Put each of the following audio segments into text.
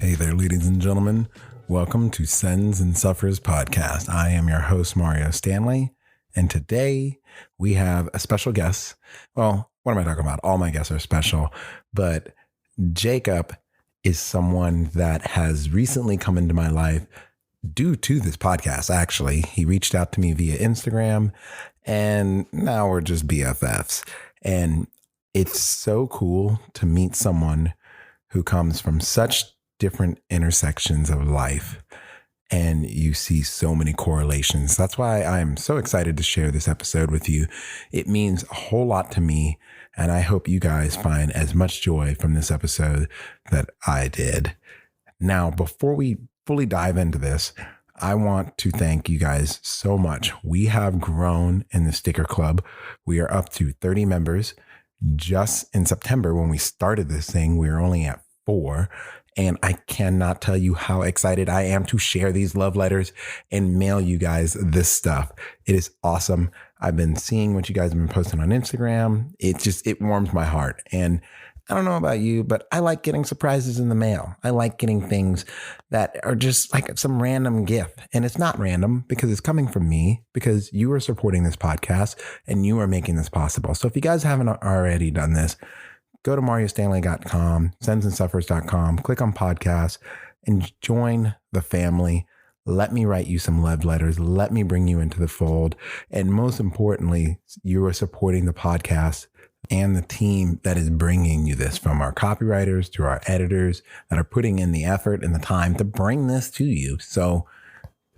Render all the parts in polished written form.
Hey there, ladies and gentlemen. Welcome to Sends and Suffers podcast. I am your host, Mario Stanley, and today we have a special guest. Well, what am I talking about? All my guests are special, but Jacob is someone that has recently come into my life due to this podcast. Actually, he reached out to me via Instagram, and now we're just BFFs. And it's so cool to meet someone who comes from such different intersections of life, and you see so many correlations. That's why I'm so excited to share this episode with you. It means a whole lot to me, and I hope you guys find as much joy from this episode that I did. Now, before we fully dive into this, I want to thank you guys so much. We have grown in the Sticker Club. We are up to 30 members. Just in September, when we started this thing, we were only at 4. And I cannot tell you how excited I am to share these love letters and mail you guys this stuff. It is awesome. I've been seeing what you guys have been posting on Instagram. It warms my heart. And I don't know about you, but I like getting surprises in the mail. I like getting things that are just like some random gift. And it's not random because it's coming from me, because you are supporting this podcast and you are making this possible. So if you guys haven't already done this, go to mariostanley.com, sendsandsuffers.com, click on podcasts, and join the family. Let me write you some love letters. Let me bring you into the fold. And most importantly, you are supporting the podcast and the team that is bringing you this, from our copywriters to our editors that are putting in the effort and the time to bring this to you. So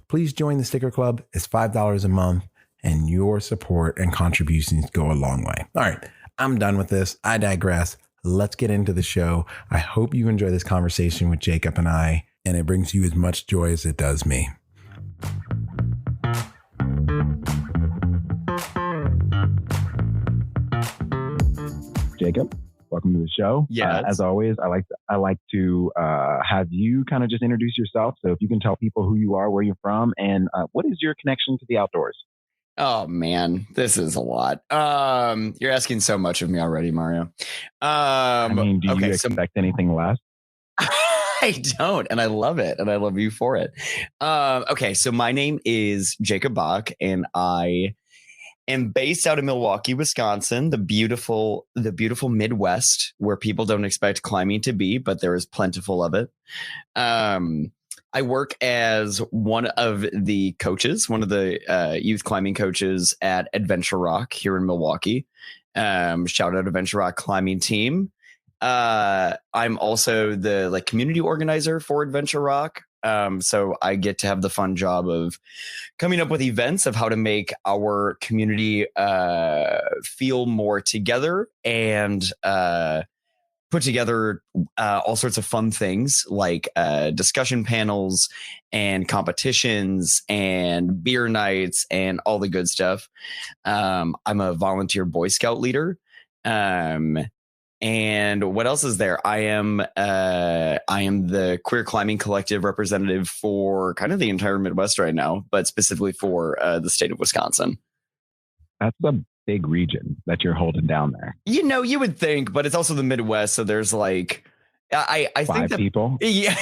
please join the Sticker Club. It's $5 a month, and your support and contributions go a long way. All right. I'm done with this. I digress. Let's get into the show. I hope you enjoy this conversation with Jacob and I, and it brings you as much joy as it does me. Jacob, welcome to the show. Yeah. As always, I like to have you kind of just introduce yourself. So if you can tell people who you are, where you're from, and what is your connection to the outdoors? Oh man, this is a lot. You're asking so much of me already, Mario. Do you expect anything less? I don't, and I love it, and I love you for it. Okay, so my name is Jacob Bach, and I am based out of Milwaukee, Wisconsin, the beautiful Midwest, where people don't expect climbing to be, but there is plentiful of it. I work as one of the coaches, one of the youth climbing coaches at Adventure Rock here in Milwaukee. Shout out Adventure Rock climbing team. I'm also the community organizer for Adventure Rock. So I get to have the fun job of coming up with events of how to make our community feel more together, and put together all sorts of fun things like discussion panels and competitions and beer nights and all the good stuff. I'm a volunteer Boy Scout leader. And what else is there? I am the Queer Climbing Collective representative for kind of the entire Midwest right now, but specifically for the state of Wisconsin. That's a big region that you're holding down there. You know, you would think, but it's also the Midwest, so there's I think 5 people. Yeah.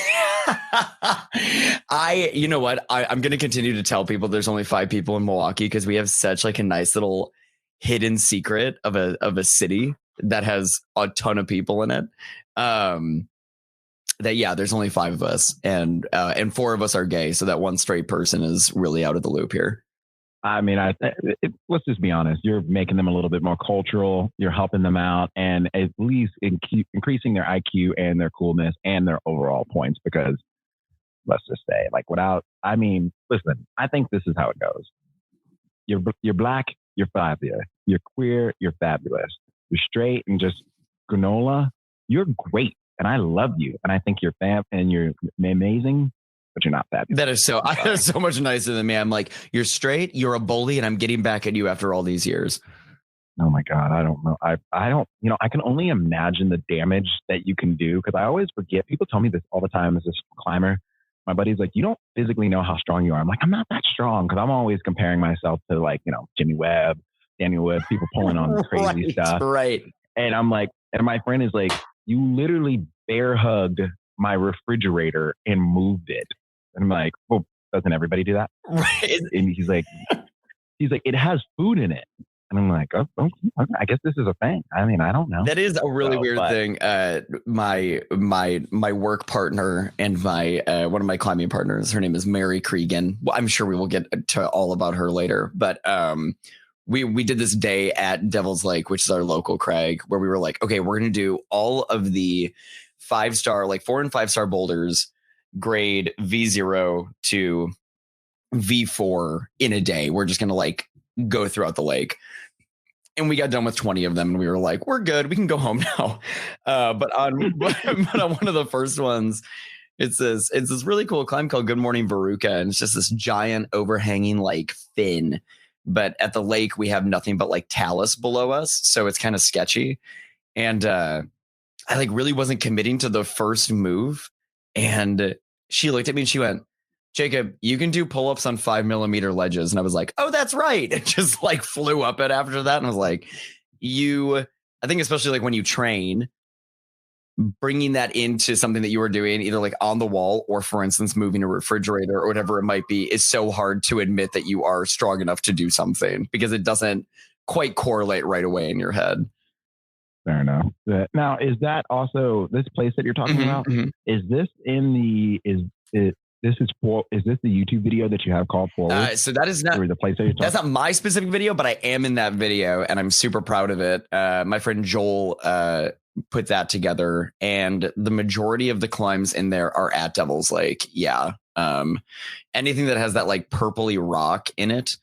You know what? I'm going to continue to tell people there's only 5 people in Milwaukee because we have such a nice little hidden secret of a city that has a ton of people in it. There's only 5 of us, and 4 of us are gay, so that one straight person is really out of the loop here. Let's just be honest. You're making them a little bit more cultural. You're helping them out, and at least increasing their IQ and their coolness and their overall points. Because let's just say, listen, I think this is how it goes. You're black, you're fabulous. You're queer, you're fabulous. You're straight and just granola, you're great, and I love you, and I think you're fab and you're amazing. But you're not fabulous. That is so much nicer than me. I'm like, you're straight, you're a bully, and I'm getting back at you after all these years. Oh my God, I don't know. I don't, I can only imagine the damage that you can do, because I always forget. People tell me this all the time as a climber. My buddy's like, you don't physically know how strong you are. I'm like, I'm not that strong, because I'm always comparing myself to Jimmy Webb, Daniel Webb, people pulling on crazy stuff. Right. And I'm like, and my friend is like, you literally bear hugged my refrigerator and moved it. And I'm like, well, doesn't everybody do that? Right. And he's like, it has food in it. And I'm like, oh, okay, I guess this is a thing. I mean, I don't know. That is a really weird thing. My work partner and my one of my climbing partners, her name is Mary Cregan. Well, I'm sure we will get to all about her later. But we did this day at Devil's Lake, which is our local crag, where we were like, okay, we're going to do all of the 5-star, like 4 and 5-star boulders, grade V0 to V4 in a day. We're just going to like go throughout the lake. And we got done with 20 of them and we were like, we're good. We can go home now. But on one of the first ones, it's this really cool climb called Good Morning Veruca. And it's just this giant overhanging like fin. But at the lake, we have nothing but like talus below us. So it's kind of sketchy. And I like really wasn't committing to the first move. And she looked at me and she went, Jacob, you can do pull-ups on 5mm ledges. And I was like, oh, that's right. It just like flew up it after that. And I was like, I think especially like when you train, bringing that into something that you were doing either like on the wall or, for instance, moving a refrigerator or whatever it might be is so hard to admit that you are strong enough to do something because it doesn't quite correlate right away in your head. Fair enough. Now, is that also this place that you're talking about? Mm-hmm. Is this in the, is this the YouTube video that you have called Forward? So that is not the place that you're talking. That's not my specific video, but I am in that video and I'm super proud of it. My friend Joel put that together, and the majority of the climbs in there are at Devil's Lake. Yeah. Anything that has that like purpley rock in it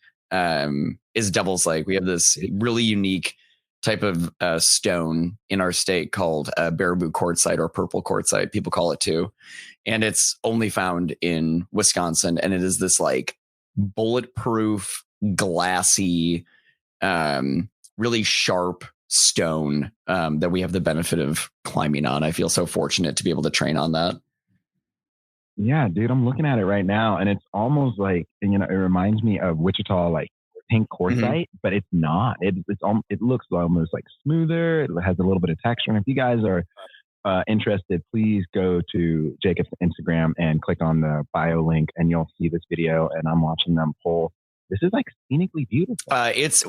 is Devil's Lake. We have this really unique type of stone in our state called Baraboo quartzite or purple quartzite. People call it too. And it's only found in Wisconsin. And it is this like bulletproof, glassy, really sharp stone that we have the benefit of climbing on. I feel so fortunate to be able to train on that. Yeah, dude, I'm looking at it right now. And it's almost like, it reminds me of Wichita, like pink quartzite, but it's not. It looks almost like smoother. It has a little bit of texture. And if you guys are interested, please go to Jacob's Instagram and click on the bio link and you'll see this video. And I'm watching them pull. This is like scenically beautiful. It's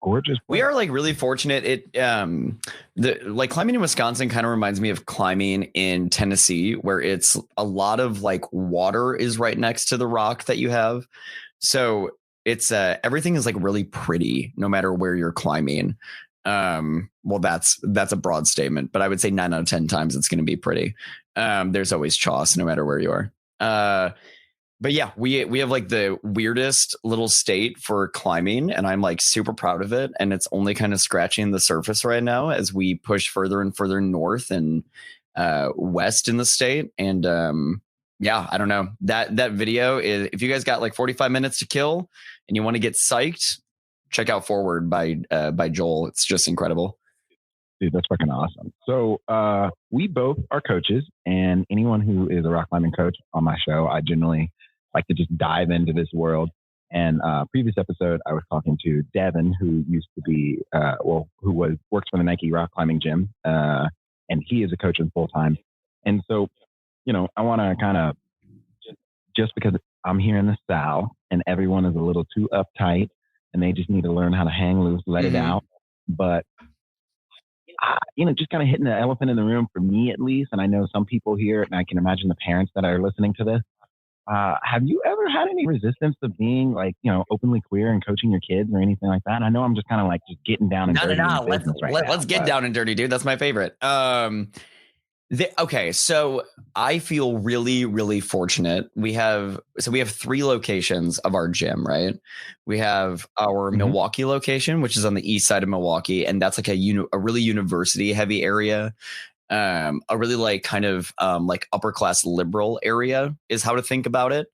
gorgeous. We are like really fortunate. Like climbing in Wisconsin kind of reminds me of climbing in Tennessee, where it's a lot of like water is right next to the rock that you have. So it's everything is like really pretty no matter where you're climbing. Well, that's a broad statement, but I would say 9 out of 10 times it's going to be pretty. There's always choss no matter where you are. But yeah, we have like the weirdest little state for climbing, and I'm like super proud of it. And it's only kind of scratching the surface right now as we push further and further north and west in the state. And yeah, I don't know, that video is, if you guys got like 45 minutes to kill and you want to get psyched, check out Forward by Joel. It's just incredible. Dude, that's fucking awesome. So we both are coaches, and anyone who is a rock climbing coach on my show, I generally like to just dive into this world. And previous episode, I was talking to Devin, who used to be, works for the Nike rock climbing gym, and he is a coach in full time. And so, I want to kind of, just because I'm here in the South and everyone is a little too uptight and they just need to learn how to hang loose, let it out. But, just kind of hitting the elephant in the room for me, at least. And I know some people here, and I can imagine the parents that are listening to this. Have you ever had any resistance to being like, openly queer and coaching your kids or anything like that? I know I'm just kind of like just getting down and dirty. Let's get down and dirty, dude. That's my favorite. Okay, so I feel really, really fortunate. We have 3 locations of our gym, right? We have our Milwaukee location, which is on the east side of Milwaukee, and that's like a really university heavy area. A really like kind of like upper class liberal area is how to think about it.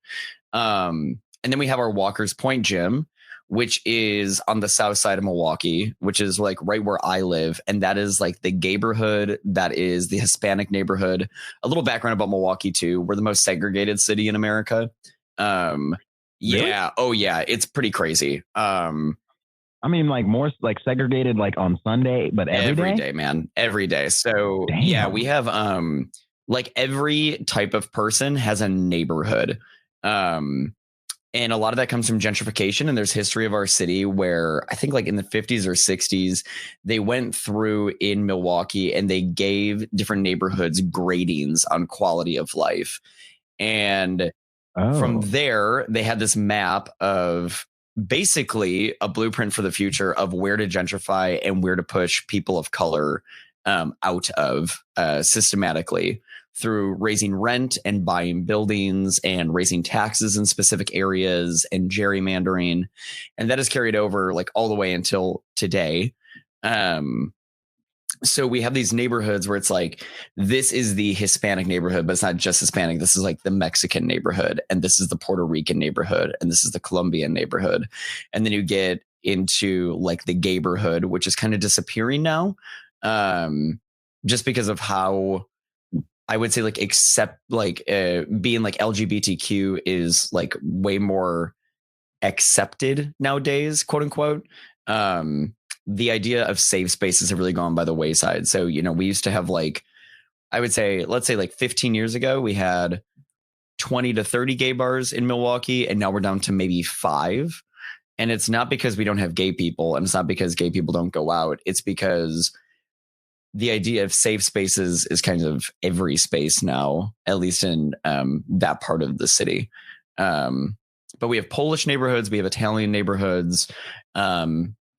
And then we have our Walker's Point gym, which is on the south side of Milwaukee, which is like right where I live. And that is like the gayborhood. That is the Hispanic neighborhood. A little background about Milwaukee too. We're the most segregated city in America. Really? Yeah. Oh yeah. It's pretty crazy. I mean, like more like segregated, like on Sunday, but every day, man, every day. So damn. Yeah, we have like every type of person has a neighborhood. And a lot of that comes from gentrification. And there's history of our city where I think like in the 50s or 60s, they went through in Milwaukee and they gave different neighborhoods gradings on quality of life. And from there, they had this map of basically a blueprint for the future of where to gentrify and where to push people of color out of systematically, through raising rent and buying buildings and raising taxes in specific areas and gerrymandering. And that is carried over like all the way until today. So we have these neighborhoods where it's like, this is the Hispanic neighborhood, but it's not just Hispanic. This is like the Mexican neighborhood, and this is the Puerto Rican neighborhood, and this is the Colombian neighborhood. And then you get into like the gayborhood, which is kind of disappearing now, just because of how I would say like being like LGBTQ is like way more accepted nowadays, quote unquote. The idea of safe spaces have really gone by the wayside. So, you know, we used to have like, I would say, let's say like 15 years ago, we had 20 to 30 gay bars in Milwaukee, and now we're down to maybe 5. And it's not because we don't have gay people, and it's not because gay people don't go out. It's because the idea of safe spaces is kind of every space now, at least in that part of the city. But we have Polish neighborhoods, we have Italian neighborhoods,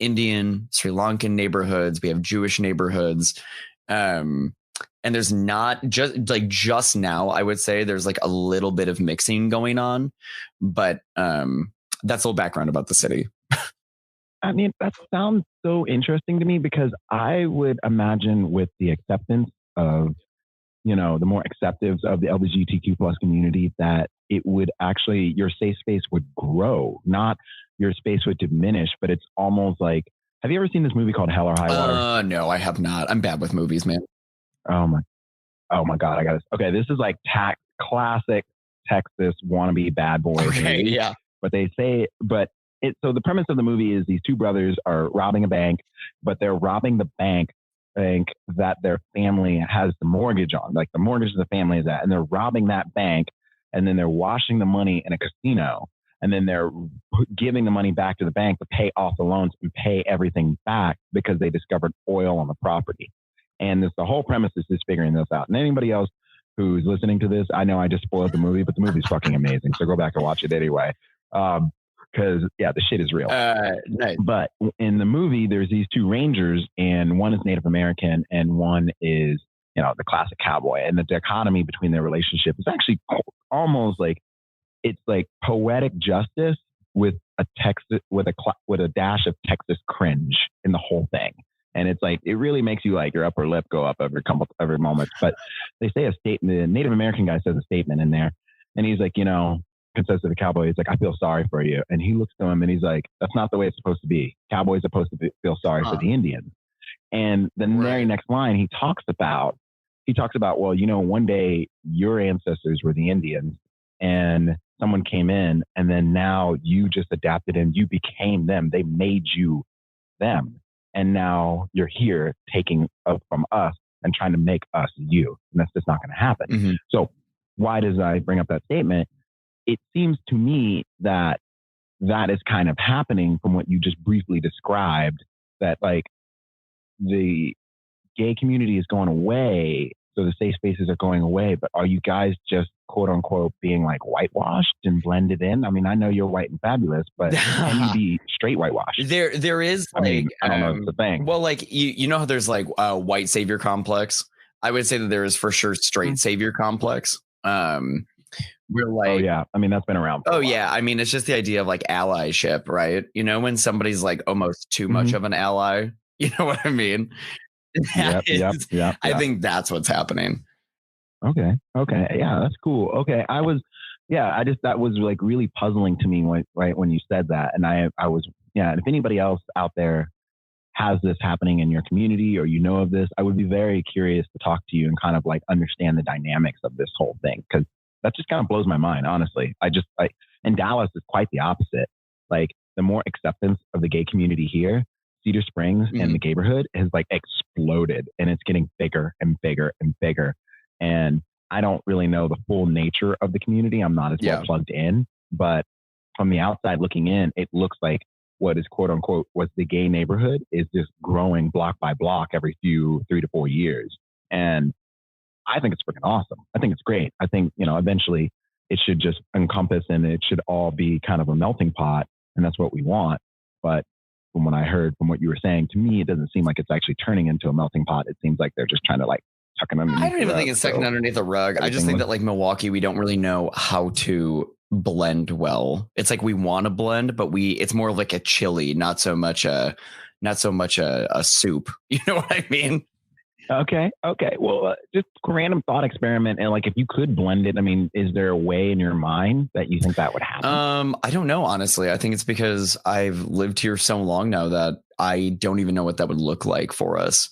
Indian, Sri Lankan neighborhoods, we have Jewish neighborhoods. And there's not just now, I would say there's like a little bit of mixing going on, but that's a little background about the city. I mean, that sounds so interesting to me, because I would imagine with the acceptance of, you know, the more acceptance of the LGBTQ plus community, that it would actually, your safe space would grow, not your space would diminish. But it's almost like, have you ever seen this movie called Hell or High Water? No, I have not. I'm bad with movies, man. Oh my God. I got this. Okay. This is like classic Texas wannabe bad boy. Okay. Movie. Yeah. But they say, so the premise of the movie is these two brothers are robbing a bank, but they're robbing the bank that their family has the mortgage on, like the mortgage of the family is at, and they're robbing that bank, and then they're washing the money in a casino, and then they're giving the money back to the bank to pay off the loans and pay everything back because they discovered oil on the property. And the whole premise is just figuring this out. And anybody else who's listening to this, I know I just spoiled the movie, but the movie's fucking amazing. So go back and watch it anyway. Because the shit is real. Nice. But in the movie, there's these two rangers, and one is Native American and one is, you know, the classic cowboy. And the dichotomy between their relationship is actually almost like, it's like poetic justice with a dash of Texas cringe in the whole thing. And it's like, it really makes you like your upper lip go up every moment. But they say a statement. The Native American guy says a statement in there, and he's like, you know, consists of the cowboy. He's like, I feel sorry for you. And he looks to him and he's like, that's not the way it's supposed to be. Cowboys are supposed to feel sorry for the Indians. And the very next line he talks about, well, you know, one day your ancestors were the Indians and someone came in, and then now you just adapted and you became them. They made you them. And now you're here taking up from us and trying to make us you. And that's just not going to happen. Mm-hmm. So why does I bring up that statement? It seems to me that is kind of happening from what you just briefly described, that like the gay community is going away. So the safe spaces are going away, but are you guys just quote unquote being like whitewashed and blended in? I mean, I know you're white and fabulous, but can you be straight whitewashed? There is like, I mean, I don't know if it's a thing. Well, like you know how there's like a white savior complex. I would say that there is for sure straight savior complex. We're like, oh yeah, I mean that's been around. Oh yeah, I mean it's just the idea of like allyship, right? You know, when somebody's like almost too much of an ally, you know what I mean? Yep. I think that's what's happening. Okay, yeah, that's cool. Okay, that was like really puzzling to me when you said that, and I was and if anybody else out there has this happening in your community or you know of this, I would be very curious to talk to you and kind of like understand the dynamics of this whole thing, because that just kind of blows my mind, honestly. And Dallas is quite the opposite. Like the more acceptance of the gay community here, Cedar Springs and the neighborhood has like exploded, and it's getting bigger and bigger and bigger. And I don't really know the full nature of the community. I'm not as well plugged in, but from the outside looking in, it looks like what is quote unquote was the gay neighborhood is just growing block by block every 3 to 4 years. And I think it's freaking awesome. I think it's great. I think, eventually it should just encompass and it should all be kind of a melting pot. And that's what we want. But from what I heard, from what you were saying, to me, it doesn't seem like it's actually turning into a melting pot. It seems like they're just trying to like tuck it underneath. I don't even think it's tucking underneath the rug. I just think that like Milwaukee, we don't really know how to blend well. It's like we want to blend, but it's more like a chili, not so much a soup. You know what I mean? Okay. Well, just a random thought experiment. And like, if you could blend it, I mean, is there a way in your mind that you think that would happen? I don't know, honestly. I think it's because I've lived here so long now that I don't even know what that would look like for us.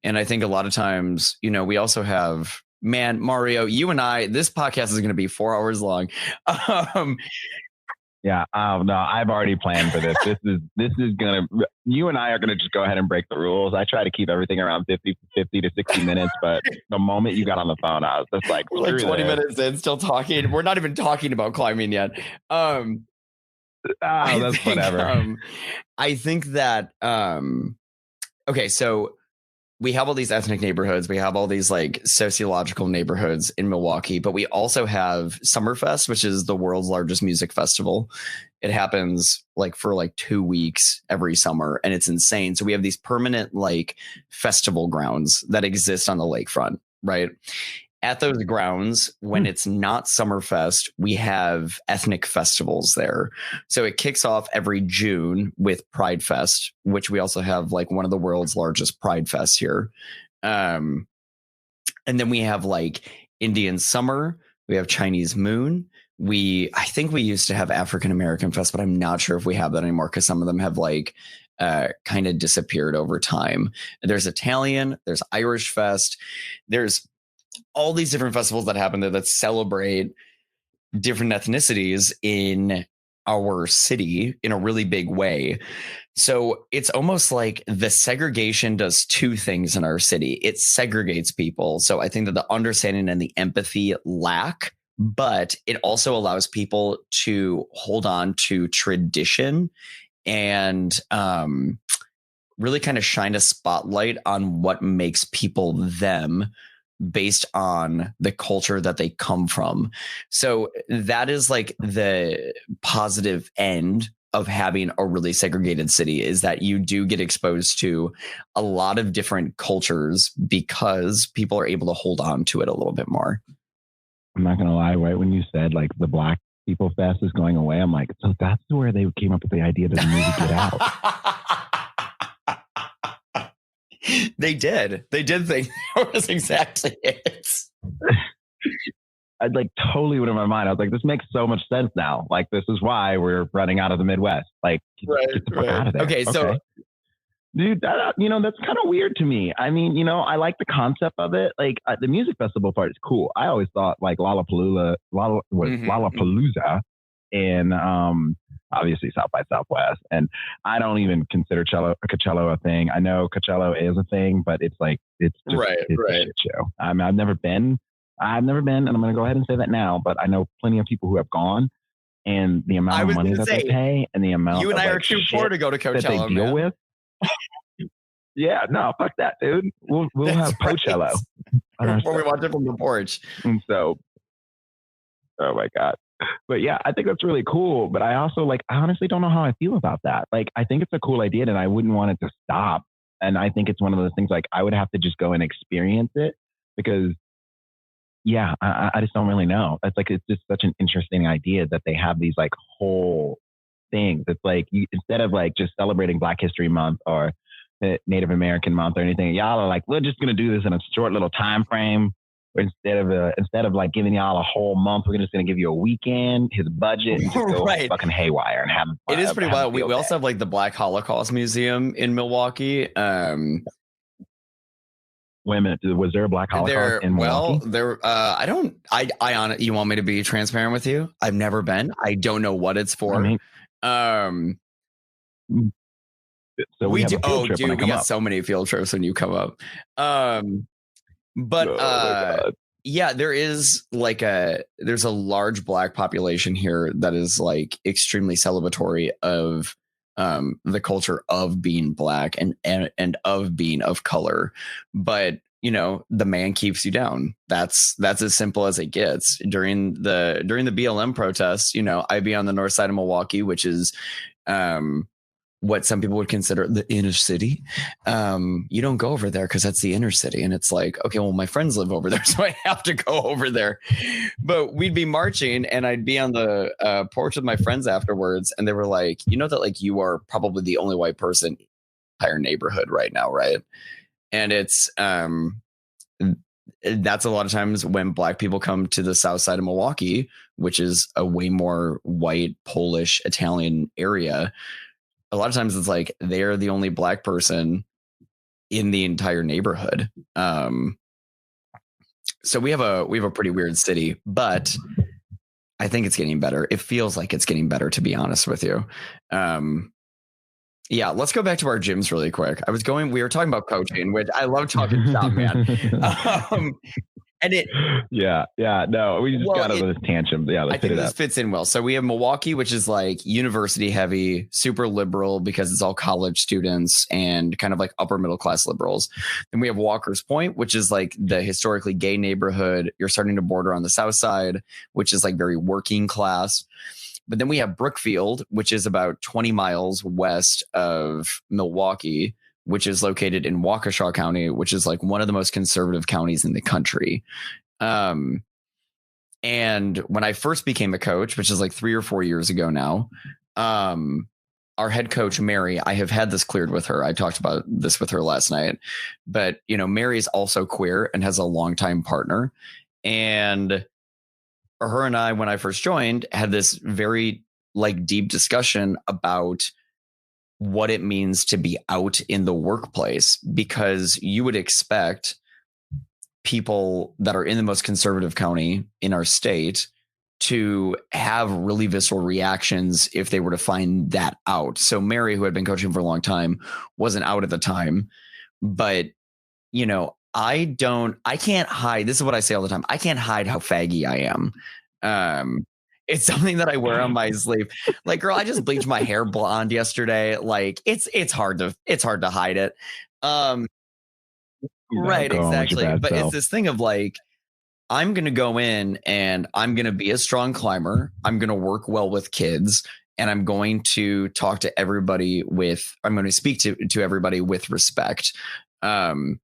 And I think a lot of times, we also have, man, Mario, you and I, this podcast is going to be 4 hours long. Yeah. No, I've already planned for this. This is going to, you and I are going to just go ahead and break the rules. I try to keep everything around 50 to 60 minutes, but the moment you got on the phone, I was just like, we're like 20 minutes in, still talking. We're not even talking about climbing yet. That's whatever. I think that, okay, so we have all these ethnic neighborhoods. We have all these like sociological neighborhoods in Milwaukee, but we also have Summerfest, which is the world's largest music festival. It happens like for like 2 weeks every summer, and it's insane. So we have these permanent like festival grounds that exist on the lakefront, right? At those grounds, when it's not Summerfest, we have ethnic festivals there. So it kicks off every June with Pride Fest, which we also have like one of the world's largest Pride Fests here. And then we have like Indian Summer. We have Chinese Moon. I think we used to have African American Fest, but I'm not sure if we have that anymore because some of them have like kind of disappeared over time. There's Italian, there's Irish Fest, there's all these different festivals that happen there that celebrate different ethnicities in our city in a really big way. So it's almost like the segregation does two things in our city. It segregates people. So I think that the understanding and the empathy lack, but it also allows people to hold on to tradition and really kind of shine a spotlight on what makes people them based on the culture that they come from. So that is like the positive end of having a really segregated city, is that you do get exposed to a lot of different cultures because people are able to hold on to it a little bit more. I'm not going to lie, right when you said like the Black People Fest is going away, I'm like, so that's where they came up with the idea of the movie Get Out. They did think that was exactly it. I'd like totally went in my mind. I was like, this makes so much sense now. Like, this is why we're running out of the Midwest. Like, get the fuck out of there. Okay, so dude, that's kind of weird to me. I mean, I like the concept of it. Like the music festival part is cool. I always thought like Lollapalooza and obviously South by Southwest. And I don't even consider Coachella a thing. I know Coachella is a thing, but it's like, it's just a shit show. I mean, I've never been, and I'm going to go ahead and say that now, but I know plenty of people who have gone, and the amount of money that they pay and the amount you and of, I are too poor to go to Coachella that they deal with. Yeah, no, fuck that, dude. We'll have Coachella. Before we watch it from the porch. And so, oh my God. But yeah, I think that's really cool. But I also I honestly don't know how I feel about that. Like, I think it's a cool idea and I wouldn't want it to stop. And I think it's one of those things like I would have to just go and experience it because, yeah, I just don't really know. It's just such an interesting idea that they have these like whole things. It's like instead of like just celebrating Black History Month or Native American Month or anything, y'all are like, we're just going to do this in a short little time frame. Instead of like giving y'all a whole month, we're just going to give you a weekend, his budget, and just go fucking haywire and have fun. It is pretty wild. We also have like the Black Holocaust Museum in Milwaukee. Wait a minute, was there a Black Holocaust in Milwaukee? You want me to be transparent with you? I've never been. I don't know what it's for. So we have a field trip. We got so many field trips when you come up. Yeah, there's a large Black population here that is like extremely celebratory of the culture of being Black and of being of color. But the man keeps you down. That's as simple as it gets. During the BLM protests, I'd be on the north side of Milwaukee, which is what some people would consider the inner city. You don't go over there because that's the inner city. And it's like, okay, well, my friends live over there, so I have to go over there. But we'd be marching and I'd be on the porch with my friends afterwards. And they were like, that like you are probably the only white person in the entire neighborhood right now, right? And it's that's a lot of times when Black people come to the south side of Milwaukee, which is a way more white, Polish, Italian area. A lot of times it's like they're the only Black person in the entire neighborhood. So we have a pretty weird city, but I think it's getting better. It feels like it's getting better, to be honest with you. Yeah, let's go back to our gyms really quick. We were talking about coaching, which I love talking shop, man. And it, no, we just got on this tangent. Yeah, I think this fits in well. So we have Milwaukee, which is like university heavy, super liberal because it's all college students and kind of like upper middle class liberals. Then we have Walker's Point, which is like the historically gay neighborhood. You're starting to border on the south side, which is like very working class. But then we have Brookfield, which is about 20 miles west of Milwaukee, which is located in Waukesha County, which is like one of the most conservative counties in the country. And when I first became a coach, which is like 3 or 4 years ago now, our head coach, Mary, I have had this cleared with her. I talked about this with her last night, but Mary is also queer and has a longtime partner. And her and I, when I first joined, had this very like deep discussion about what it means to be out in the workplace, because you would expect people that are in the most conservative county in our state to have really visceral reactions if they were to find that out. So Mary, who had been coaching for a long time, wasn't out at the time, but I can't hide. This is what I say all the time. I can't hide how faggy I am. It's something that I wear on my sleeve. Like, girl, I just bleached my hair blonde yesterday. Like, it's hard to hide it. Right, exactly. But it's this thing of like, I'm going to go in and I'm going to be a strong climber. I'm going to work well with kids, and I'm going to talk to everybody I'm going to speak to everybody with respect. And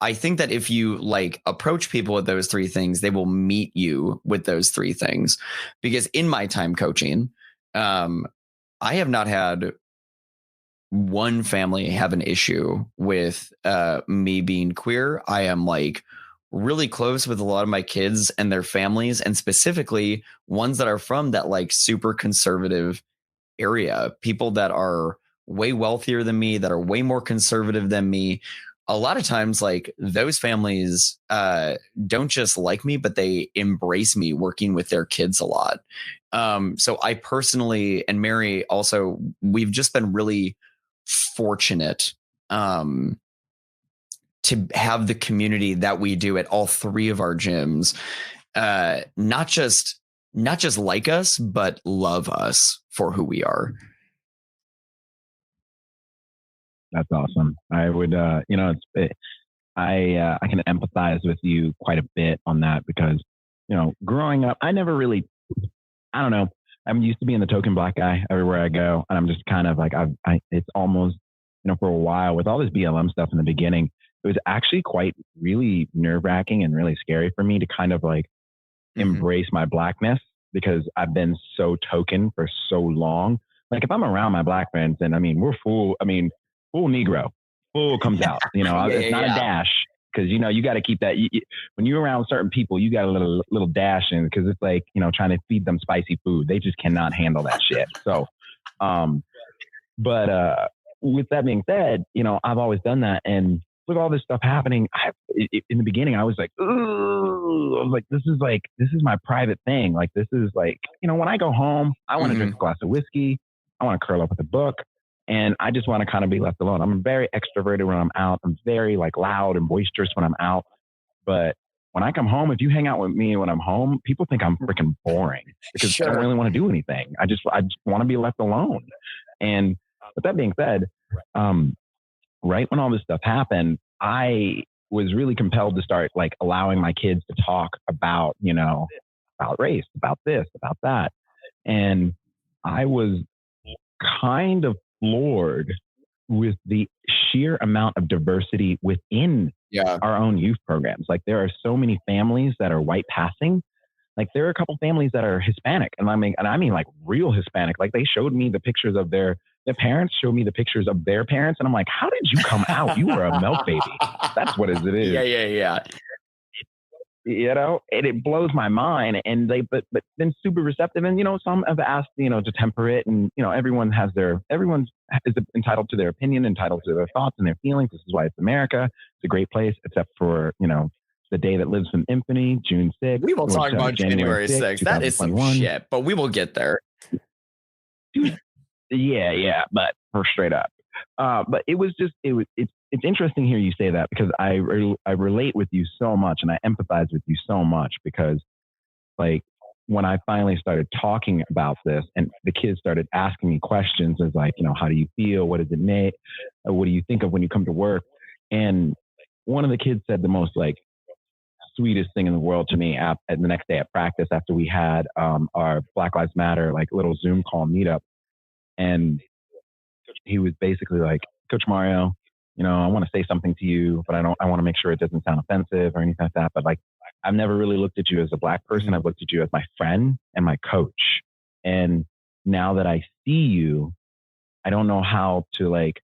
I think that if you like approach people with those three things, they will meet you with those three things. Because in my time coaching, I have not had one family have an issue with me being queer. I am like really close with a lot of my kids and their families, and specifically ones that are from that like super conservative area, people that are way wealthier than me, that are way more conservative than me. A lot of times, like those families don't just like me, but they embrace me working with their kids a lot. So I personally, and Mary also, we've just been really fortunate to have the community that we do at all three of our gyms, not just like us, but love us for who we are. That's awesome. I would, I can empathize with you quite a bit on that because, growing up, I never really, I don't know. I'm used to being the token Black guy everywhere I go. And I'm just kind of like, it's almost, for a while with all this BLM stuff in the beginning, it was actually quite really nerve wracking and really scary for me to kind of like embrace my Blackness, because I've been so token for so long. Like if I'm around my Black friends, then we're full Negro, full comes out, it's not a dash. Cause you got to keep that when you're around certain people, you got a little dash in, cause it's like, trying to feed them spicy food. They just cannot handle that shit. So, but with that being said, I've always done that. And with all this stuff happening, in the beginning, I was like, ooh, I was like, this is my private thing. Like, this is like, when I go home, I want to drink a glass of whiskey. I want to curl up with a book. And I just want to kind of be left alone. I'm very extroverted when I'm out. I'm very like loud and boisterous when I'm out. But when I come home, if you hang out with me when I'm home, people think I'm freaking boring because I don't really want to do anything. I just want to be left alone. And with that being said, right when all this stuff happened, I was really compelled to start like allowing my kids to talk about, about race, about this, about that. And I was kind of floored with the sheer amount of diversity within our own youth programs. Like there are so many families that are white passing. Like there are a couple families that are Hispanic, and I mean like real Hispanic. Like they showed me the pictures of their parents, showed me the pictures of their parents, and I'm like, how did you come out? You were a milk baby. That's what it is. Yeah. And it blows my mind. And they, but been super receptive. And some have asked, to temper it. And everyone is entitled to their opinion, entitled to their thoughts and their feelings. This is why it's America. It's a great place, except for the day that lives from infamy, June 6th. We will talk about January 6th. That is some shit, but we will get there. Yeah, but for straight up. But it's interesting here you say that, because I relate with you so much and I empathize with you so much, because like when I finally started talking about this and the kids started asking me questions as like, how do you feel? What does it make? What do you think of when you come to work? And one of the kids said the most like sweetest thing in the world to me at the next day at practice after we had our Black Lives Matter like little Zoom call meetup. And he was basically like, Coach Mario, I want to say something to you, but I want to make sure it doesn't sound offensive or anything like that. But like, I've never really looked at you as a Black person. I've looked at you as my friend and my coach. And now that I see you, I don't know how to like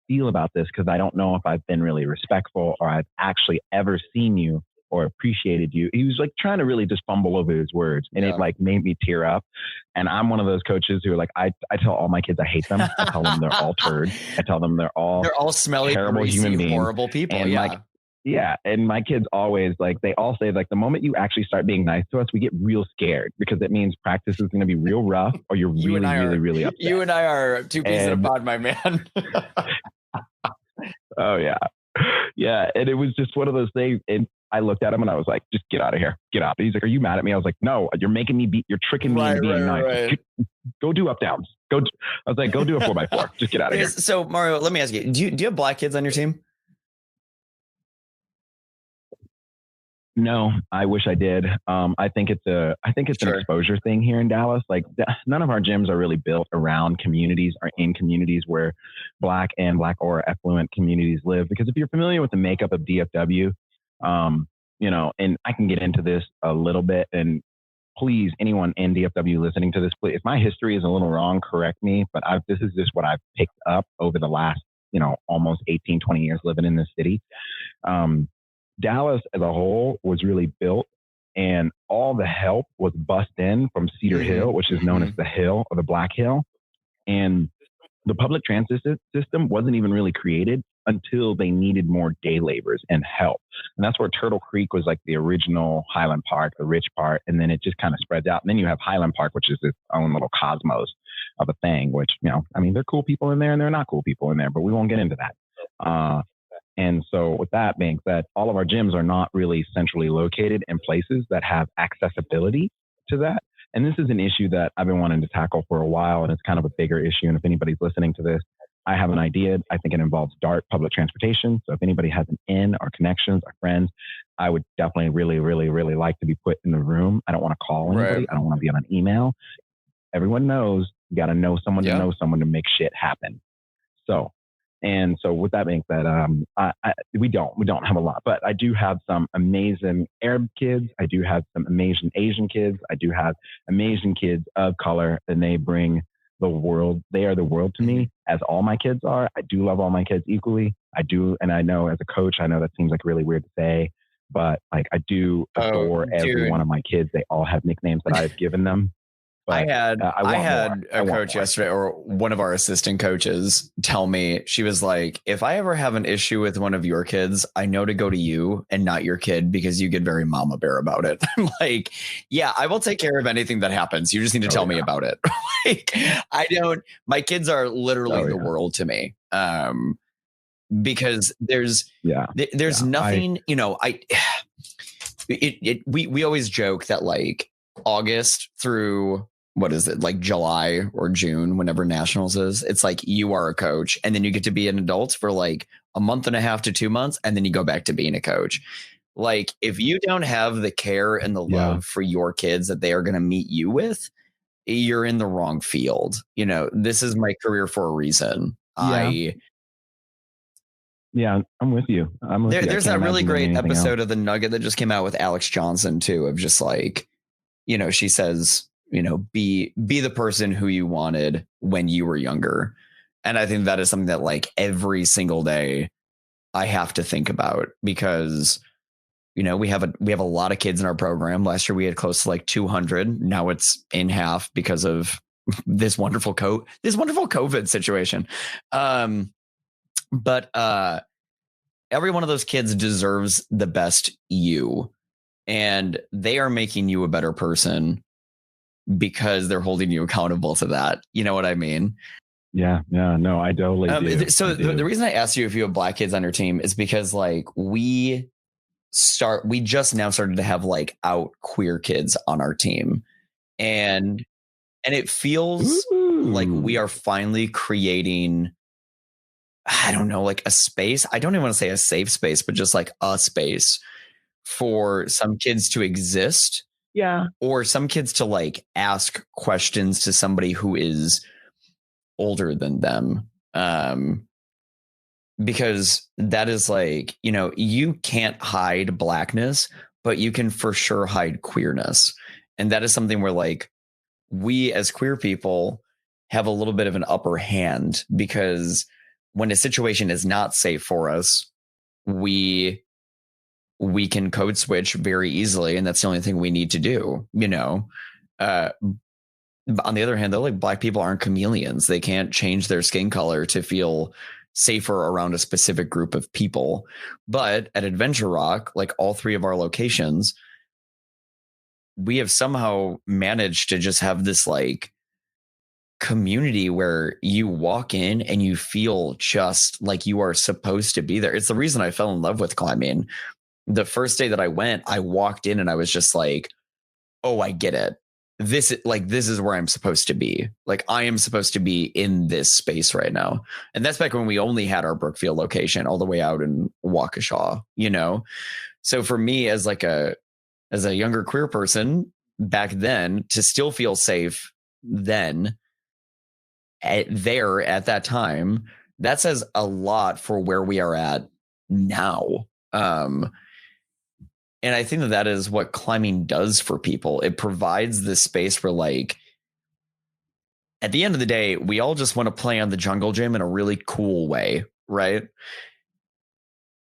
feel about this, because I don't know if I've been really respectful or I've actually ever seen you or appreciated you. He was like trying to really just fumble over his words, and it like made me tear up. And I'm one of those coaches who are like, I tell all my kids I hate them. I tell them they're all turds. I tell them they're all smelly, terrible greasy, human beings, horrible people. And and my kids always like, they all say like, the moment you actually start being nice to us, we get real scared, because it means practice is going to be real rough, or you're really upset. You and I are two peas in a pod, my man. Oh yeah. Yeah. And it was just one of those things. And I looked at him and I was like, just get out of here. Get out. He's like, are you mad at me? I was like, no, you're making me you're tricking me into being nice. Right. Go do up downs. I was like, go do a 4x4. Just get out of here. So Mario, let me ask you, do you have Black kids on your team? No, I wish I did. I think it's an exposure thing here in Dallas. Like none of our gyms are really built around communities or in communities where Black or affluent communities live. Because if you're familiar with the makeup of DFW, and I can get into this a little bit, and please, anyone in DFW listening to this, please, if my history is a little wrong, correct me, but this is just what I've picked up over the last, almost 18, 20 years living in this city. Dallas as a whole was really built, and all the help was bussed in from Cedar Hill, which is known as the Hill, or the Black Hill. And the public transit system wasn't even really created until they needed more day laborers and help. And that's where Turtle Creek was like the original Highland Park, the rich part. And then it just kind of spreads out. And then you have Highland Park, which is its own little cosmos of a thing, which, they're cool people in there and they're not cool people in there, but we won't get into that. And so with that being said, all of our gyms are not really centrally located in places that have accessibility to that. And this is an issue that I've been wanting to tackle for a while, and it's kind of a bigger issue. And if anybody's listening to this, I have an idea. I think it involves DART, public transportation. So if anybody has an in or connections or friends, I would definitely really, really, really like to be put in the room. I don't want to call anybody. Right. I don't want to be on an email. Everyone knows you got to know someone to know someone to make shit happen. So with that being said, we don't have a lot, but I do have some amazing Arab kids. I do have some amazing Asian kids. I do have amazing kids of color, and they bring the world. They are the world to me, as all my kids are. I do love all my kids equally. I do. And I know as a coach, I know that seems like really weird to say, but like I do adore every one of my kids. They all have nicknames that I've given them. But I had a coach yesterday, or one of our assistant coaches, tell me, she was like, if I ever have an issue with one of your kids, I know to go to you and not your kid, because you get very mama bear about it. I'm like, yeah, I will take care of anything that happens. You just need to tell me about it. Like, my kids are literally the world to me. Because there's nothing, we always joke that like August through what is it, like July or June, whenever nationals is, it's like you are a coach and then you get to be an adult for like a month and a half to 2 months. And then you go back to being a coach. Like if you don't have the care and the love for your kids that they are going to meet you with, you're in the wrong field. You know, this is my career for a reason. Yeah, I'm with you. There's that really great episode of The Nugget that just came out with Alex Johnson too, of just like, you know, she says, you know, be the person who you wanted when you were younger. And I think that is something that like every single day I have to think about, because, you know, we have a lot of kids in our program. Last year we had close to like 200. Now it's in half because of this wonderful COVID situation. But every one of those kids deserves the best you, and they are making you a better person because they're holding you accountable to that. You know what I mean? Yeah, no, I totally do. So the reason I asked you if you have Black kids on your team is because like we just now started to have like out queer kids on our team, and it feels like we are finally creating, I don't know, like a space. I don't even want to say a safe space, but just like a space for some kids to exist. Yeah. Or some kids to like ask questions to somebody who is older than them. Because that is like, you know, you can't hide Blackness, but you can for sure hide queerness. And that is something where like we as queer people have a little bit of an upper hand, because when a situation is not safe for us, we can code switch very easily. And that's the only thing we need to do, you know. On the other hand, though, like Black people aren't chameleons. They can't change their skin color to feel safer around a specific group of people. But at Adventure Rock, like all 3 of our locations, we have somehow managed to just have this like community where you walk in and you feel just like you are supposed to be there. It's the reason I fell in love with climbing. The first day that I went, I walked in and I was just like, oh, I get it. This is where I'm supposed to be. Like I am supposed to be in this space right now. And that's back when we only had our Brookfield location all the way out in Waukesha, you know? So for me as a younger queer person back then, to still feel safe then at that time, that says a lot for where we are at now. And I think that is what climbing does for people. It provides this space where, like, at the end of the day, we all just want to play on the jungle gym in a really cool way, right?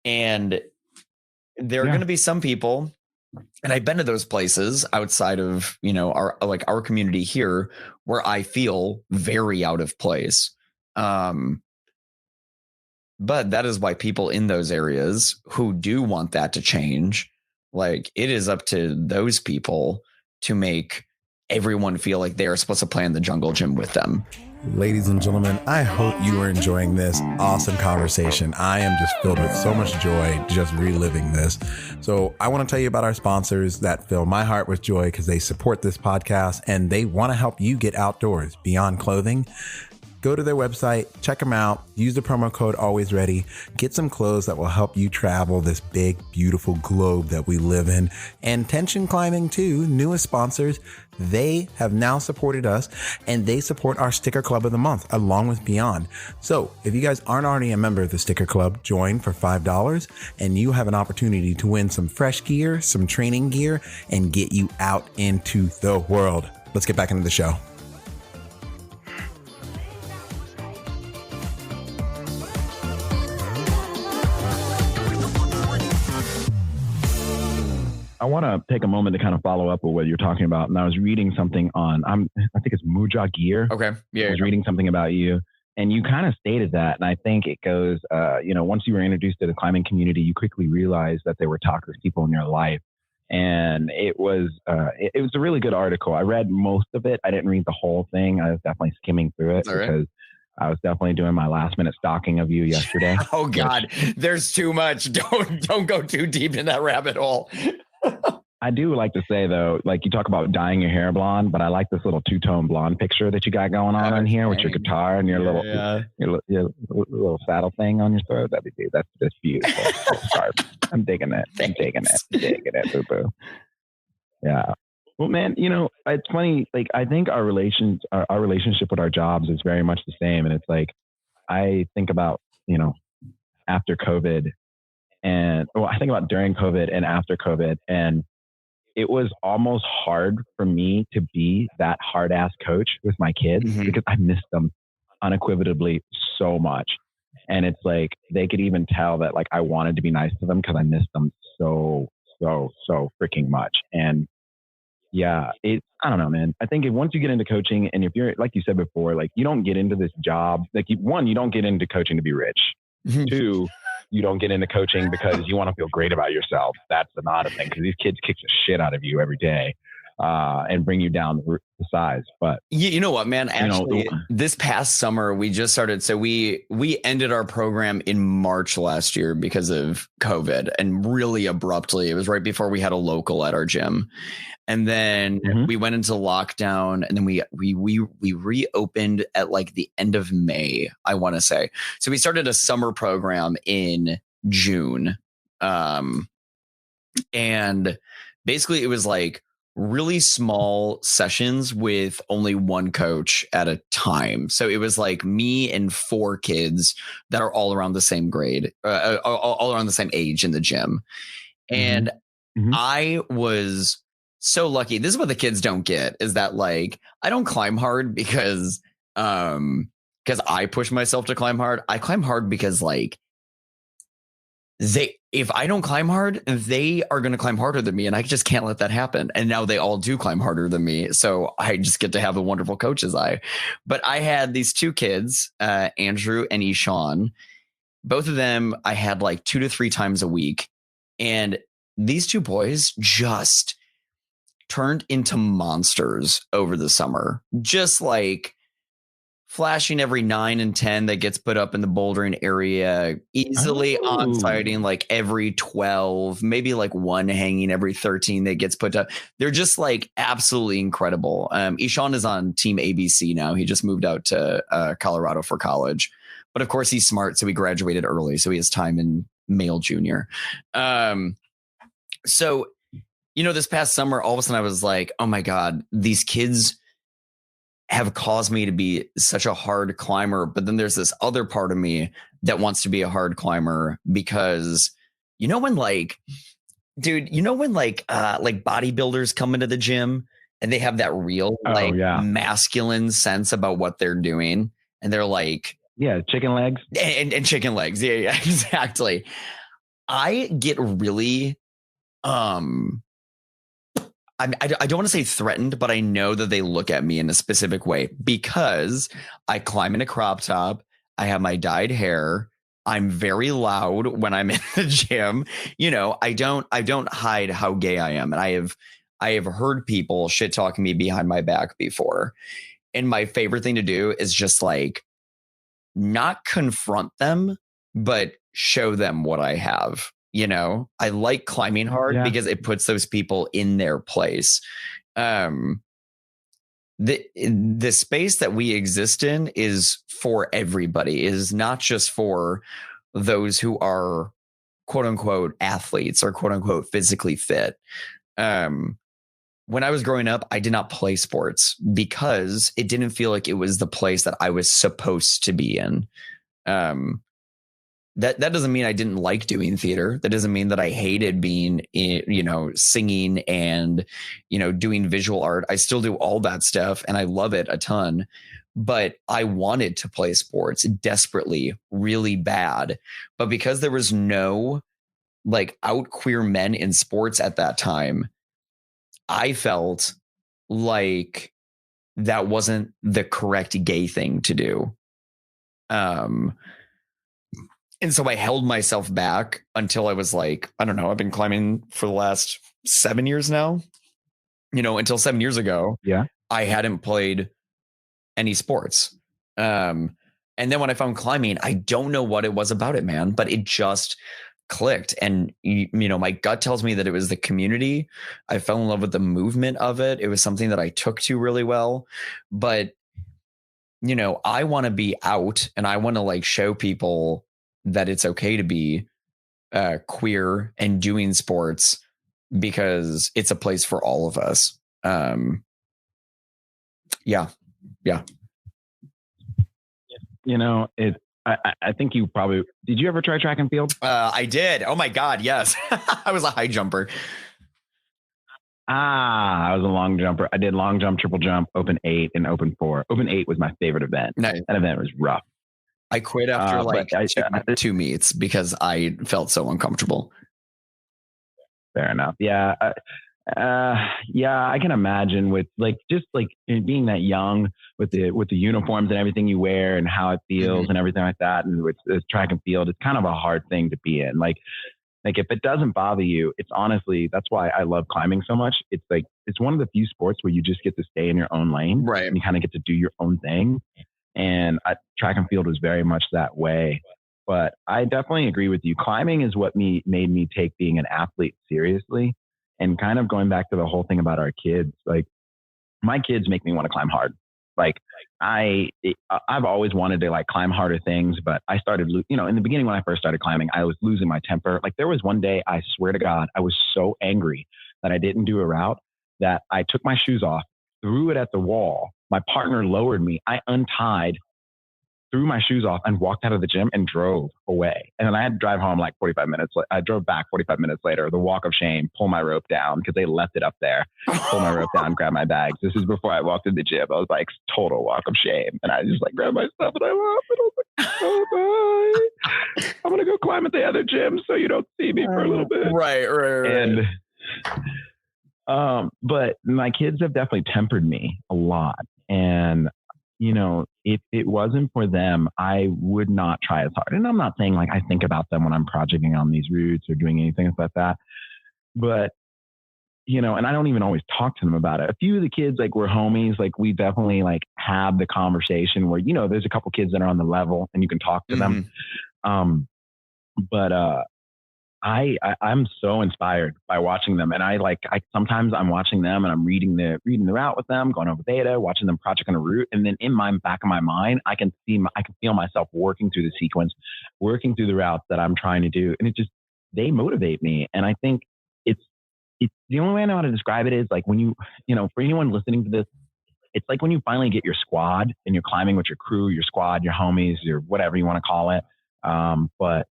And there are going to be some people, and I've been to those places outside of, you know, our community here, where I feel very out of place. But that is why people in those areas who do want that to change, like it is up to those people to make everyone feel like they are supposed to play in the jungle gym with them. Ladies and gentlemen, I hope you are enjoying this awesome conversation. I am just filled with so much joy just reliving this. So I want to tell you about our sponsors that fill my heart with joy, because they support this podcast and they want to help you get outdoors beyond clothing. Go to their website, check them out, use the promo code Always Ready, get some clothes that will help you travel this big, beautiful globe that we live in. And Tension Climbing too, newest sponsors, they have now supported us and they support our Sticker Club of the Month along with Beyond. So if you guys aren't already a member of the Sticker Club, join for $5 and you have an opportunity to win some fresh gear, some training gear, and get you out into the world. Let's get back into the show. I want to take a moment to kind of follow up with what you're talking about. And I was reading something on, I think it's Muja Gear. Okay. Yeah. I was reading something about you and you kind of stated that. And I think it goes, once you were introduced to the climbing community, you quickly realized that there were toxic people in your life. And it was a really good article. I read most of it. I didn't read the whole thing. I was definitely skimming through it because I was definitely doing my last minute stalking of you yesterday. Oh God, there's too much. Don't go too deep in that rabbit hole. I do like to say though, like you talk about dyeing your hair blonde, but I like this little two-tone blonde picture that you got going on here with your guitar and your your little saddle thing on your throat. That's beautiful. I'm digging it. I'm digging it, boo boo. Yeah. Well, man, it's funny. Like I think our relationship with our jobs is very much the same, and it's like I think about after COVID, and I think about during COVID and after COVID, and it was almost hard for me to be that hard ass coach with my kids because I missed them unequivocally so much. And it's like, they could even tell that like I wanted to be nice to them because I missed them so freaking much. And yeah, I don't know, man. I think once you get into coaching, and if you're, like you said before, like you don't get into this job, like you don't get into coaching to be rich. Two, you don't get into coaching because you want to feel great about yourself. That's another thing, because these kids kick the shit out of you every day and bring you down the size. But you know what, man? Actually, this past summer we just started. So we ended our program in March last year because of COVID, and really abruptly. It was right before we had a local at our gym. And then we went into lockdown, and then we reopened at like the end of May, I want to say. So we started a summer program in June. And basically it was like really small sessions with only one coach at a time. So it was like me and 4 kids that are all around the same grade, all around the same age in the gym. And I was so lucky. This is what the kids don't get, is that like I don't climb hard because I push myself to climb hard. I climb hard because like if I don't climb hard, they are going to climb harder than me, and I just can't let that happen. And now they all do climb harder than me, so I just get to have a wonderful coach as I. But I had these 2 kids, Andrew and Ishan. Both of them I had like 2 to 3 times a week, and these 2 boys just turned into monsters over the summer. Just like flashing every 9 and 10 that gets put up in the bouldering area, easily on-sighting like every 12, maybe like 1 hanging every 13 that gets put up. They're just like absolutely incredible. Ishan is on Team ABC now. He just moved out to Colorado for college. But of course he's smart, so he graduated early, so he has time in male junior. So this past summer, all of a sudden I was like, oh my God, these kids have caused me to be such a hard climber. But then there's this other part of me that wants to be a hard climber because when like bodybuilders come into the gym and they have that real masculine sense about what they're doing. And they're like, yeah, chicken legs and chicken legs. Yeah, exactly. I get really, I don't want to say threatened, but I know that they look at me in a specific way because I climb in a crop top. I have my dyed hair. I'm very loud when I'm in the gym. I don't hide how gay I am. And I have heard people shit talking me behind my back before. And my favorite thing to do is just like not confront them, but show them what I have. I like climbing hard because it puts those people in their place. The space that we exist in is for everybody. It is not just for those who are quote unquote athletes or quote unquote physically fit. When I was growing up, I did not play sports because it didn't feel like it was the place that I was supposed to be in. That doesn't mean I didn't like doing theater. That doesn't mean that I hated being singing and, doing visual art. I still do all that stuff and I love it a ton, but I wanted to play sports desperately, really bad. But because there was no like out queer men in sports at that time, I felt like that wasn't the correct gay thing to do. And so I held myself back until I was like, I don't know, I've been climbing for the last 7 years now, until 7 years ago. Yeah. I hadn't played any sports. And then when I found climbing, I don't know what it was about it, man, but it just clicked. And, my gut tells me that it was the community. I fell in love with the movement of it. It was something that I took to really well. But, I want to be out, and I want to like show people that it's okay to be queer and doing sports, because it's a place for all of us. Yeah. I think you probably, did you ever try track and field? I did. Oh my God. Yes. I was a high jumper. I was a long jumper. I did long jump, triple jump, open 8 and open 4. Open 8 was my favorite event. Nice. That event was rough. I quit after two meets because I felt so uncomfortable. Fair enough. Yeah. I can imagine with like, just like being that young with the uniforms and everything you wear and how it feels and everything like that. And with track and field, it's kind of a hard thing to be in. Like if it doesn't bother you, it's honestly, that's why I love climbing so much. It's like, it's one of the few sports where you just get to stay in your own lane. Right. And you kind of get to do your own thing. And track and field was very much that way. But I definitely agree with you. Climbing is what made me take being an athlete seriously. And kind of going back to the whole thing about our kids, like my kids make me want to climb hard. Like I've always wanted to like climb harder things, but I started, in the beginning when I first started climbing, I was losing my temper. Like there was one day, I swear to God, I was so angry that I didn't do a route that I took my shoes off, threw it at the wall. My partner lowered me. I untied, threw my shoes off and walked out of the gym and drove away. And then I had to drive home like 45 minutes. I drove back 45 minutes later, the walk of shame, pull my rope down because they left it up there, pull my rope down, grab my bags. This is before I walked in the gym. I was like, total walk of shame. And I just like grabbed my stuff and I left. And I was like, oh, bye. I'm going to go climb at the other gym so you don't see me for a little bit. Right. And, but my kids have definitely tempered me a lot. And if it wasn't for them, I would not try as hard. And I'm not saying like I think about them when I'm projecting on these routes or doing anything like that. But, and I don't even always talk to them about it. A few of the kids, like we're homies, like we definitely like have the conversation where, there's a couple kids that are on the level and you can talk to them. But I'm so inspired by watching them. And I sometimes I'm watching them and I'm reading the route with them, going over data, watching them project on a route. And then in my back of my mind, I can feel myself working through the sequence, working through the route that I'm trying to do. And they motivate me. And I think it's the only way I know how to describe it is like when you for anyone listening to this, it's like when you finally get your squad and you're climbing with your crew, your squad, your homies, your whatever you want to call it. But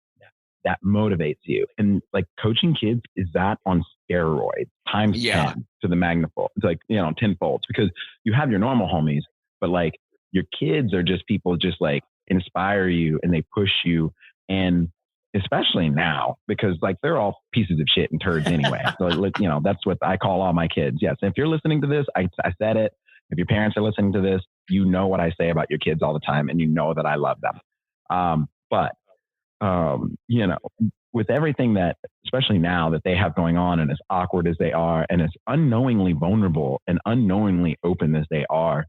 that motivates you. And like coaching kids is that on steroids times 10 to the magnifold. It's like, 10-fold because you have your normal homies, but like your kids are just people just like inspire you and they push you. And especially now because like they're all pieces of shit and turds anyway. So, that's what I call all my kids. Yes. If you're listening to this, I said it. If your parents are listening to this, you know what I say about your kids all the time and you know that I love them. With everything that, especially now that they have going on and as awkward as they are and as unknowingly vulnerable and unknowingly open as they are,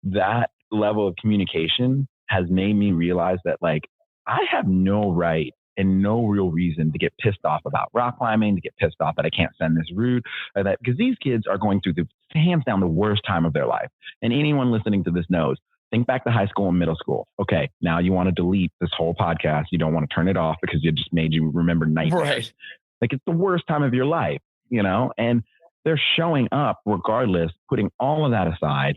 that level of communication has made me realize that like, I have no right and no real reason to get pissed off about rock climbing, to get pissed off that I can't send this route or that, because these kids are going through the hands down the worst time of their life. And anyone listening to this knows. Think back to high school and middle school. Okay, now you want to delete this whole podcast. You don't want to turn it off because it just made you remember nightmares. Right. Like it's the worst time of your life, and they're showing up regardless, putting all of that aside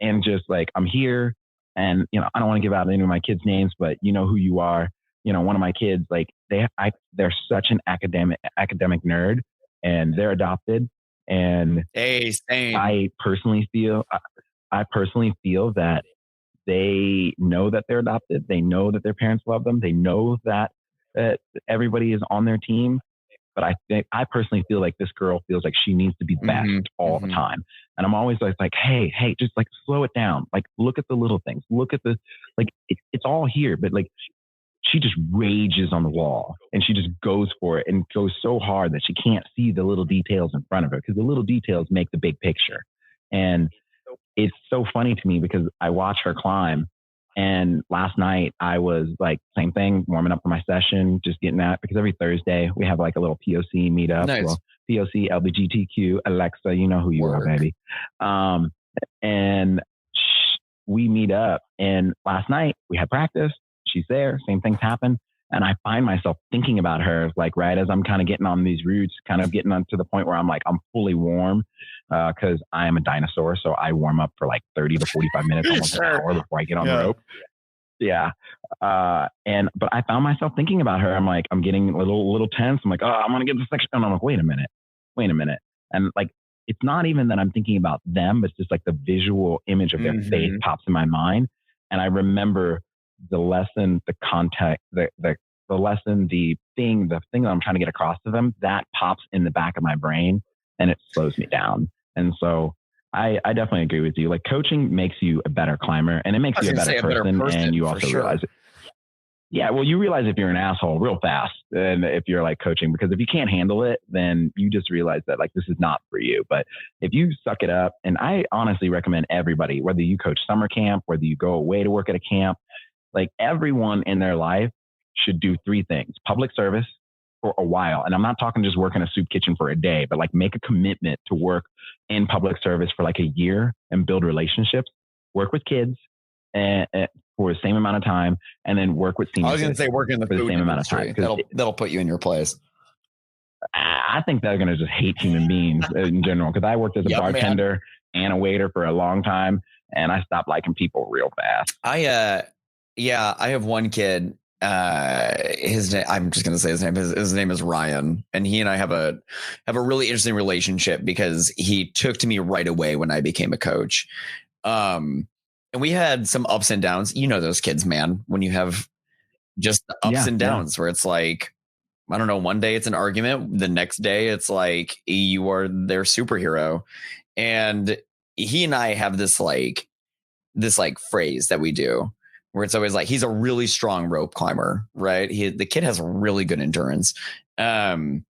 and just like, I'm here and, I don't want to give out any of my kids' names, but you know who you are. One of my kids, like they're such an academic nerd and they're adopted. And hey, same. I personally feel that they know that they're adopted. They know that their parents love them. They know that everybody is on their team. But I personally feel like this girl feels like she needs to be best all the time. And I'm always like, hey, just like slow it down. Like, look at the little things. Look at it's all here. But like, she just rages on the wall and she just goes for it and goes so hard that she can't see the little details in front of her because the little details make the big picture. And it's so funny to me because I watch her climb And last night I was like, same thing, warming up for my session, just getting that, because every Thursday we have like a little POC meetup. Nice. Well, POC, LGBTQ, Alexa, you know who you are, baby. And we meet up. And last night we had practice. She's there. Same things happen. And I find myself thinking about her, like, right as I'm kind of getting on these routes, kind of getting on to the point where I'm like, I'm fully warm, because I am a dinosaur. So I warm up for like 30 to 45 minutes, almost an hour before I get on the rope. Yeah. But I found myself thinking about her. I'm like, I'm getting a little tense. I'm like, oh, I'm going to get this section. And I'm like, wait a minute. And like, it's not even that I'm thinking about them, but it's just like the visual image of their face pops in my mind. And I remember the lesson, the context, the lesson, the thing that I'm trying to get across to them, that pops in the back of my brain and it slows me down. And so I definitely agree with you. Like, coaching makes you a better climber, and it makes you a better person. And you also realize it. Yeah. Well, you realize if you're an asshole real fast, and if you're like coaching, because if you can't handle it, then you just realize that like, this is not for you. But if you suck it up, and I honestly recommend everybody, whether you coach summer camp, whether you go away to work at a camp, like everyone in their life should do 3 things: public service for a while. And I'm not talking just work in a soup kitchen for a day, but like make a commitment to work in public service for like a year and build relationships, work with kids and for the same amount of time, and then work with seniors. I was going to say work in the food same amount of time. That'll put you in your place. I think they're going to just hate human beings in general. Cause I worked as a bartender and a waiter for a long time, and I stopped liking people real fast. I have one kid. His name, I'm just going to say his name. His name is Ryan, and he and I have a really interesting relationship because he took to me right away when I became a coach. And we had some ups and downs. You know those kids, man, when you have just the ups and downs where it's like, I don't know, one day it's an argument. The next day it's like you are their superhero. And he and I have this phrase that we do where it's always like, he's a really strong rope climber, right? The kid has really good endurance. And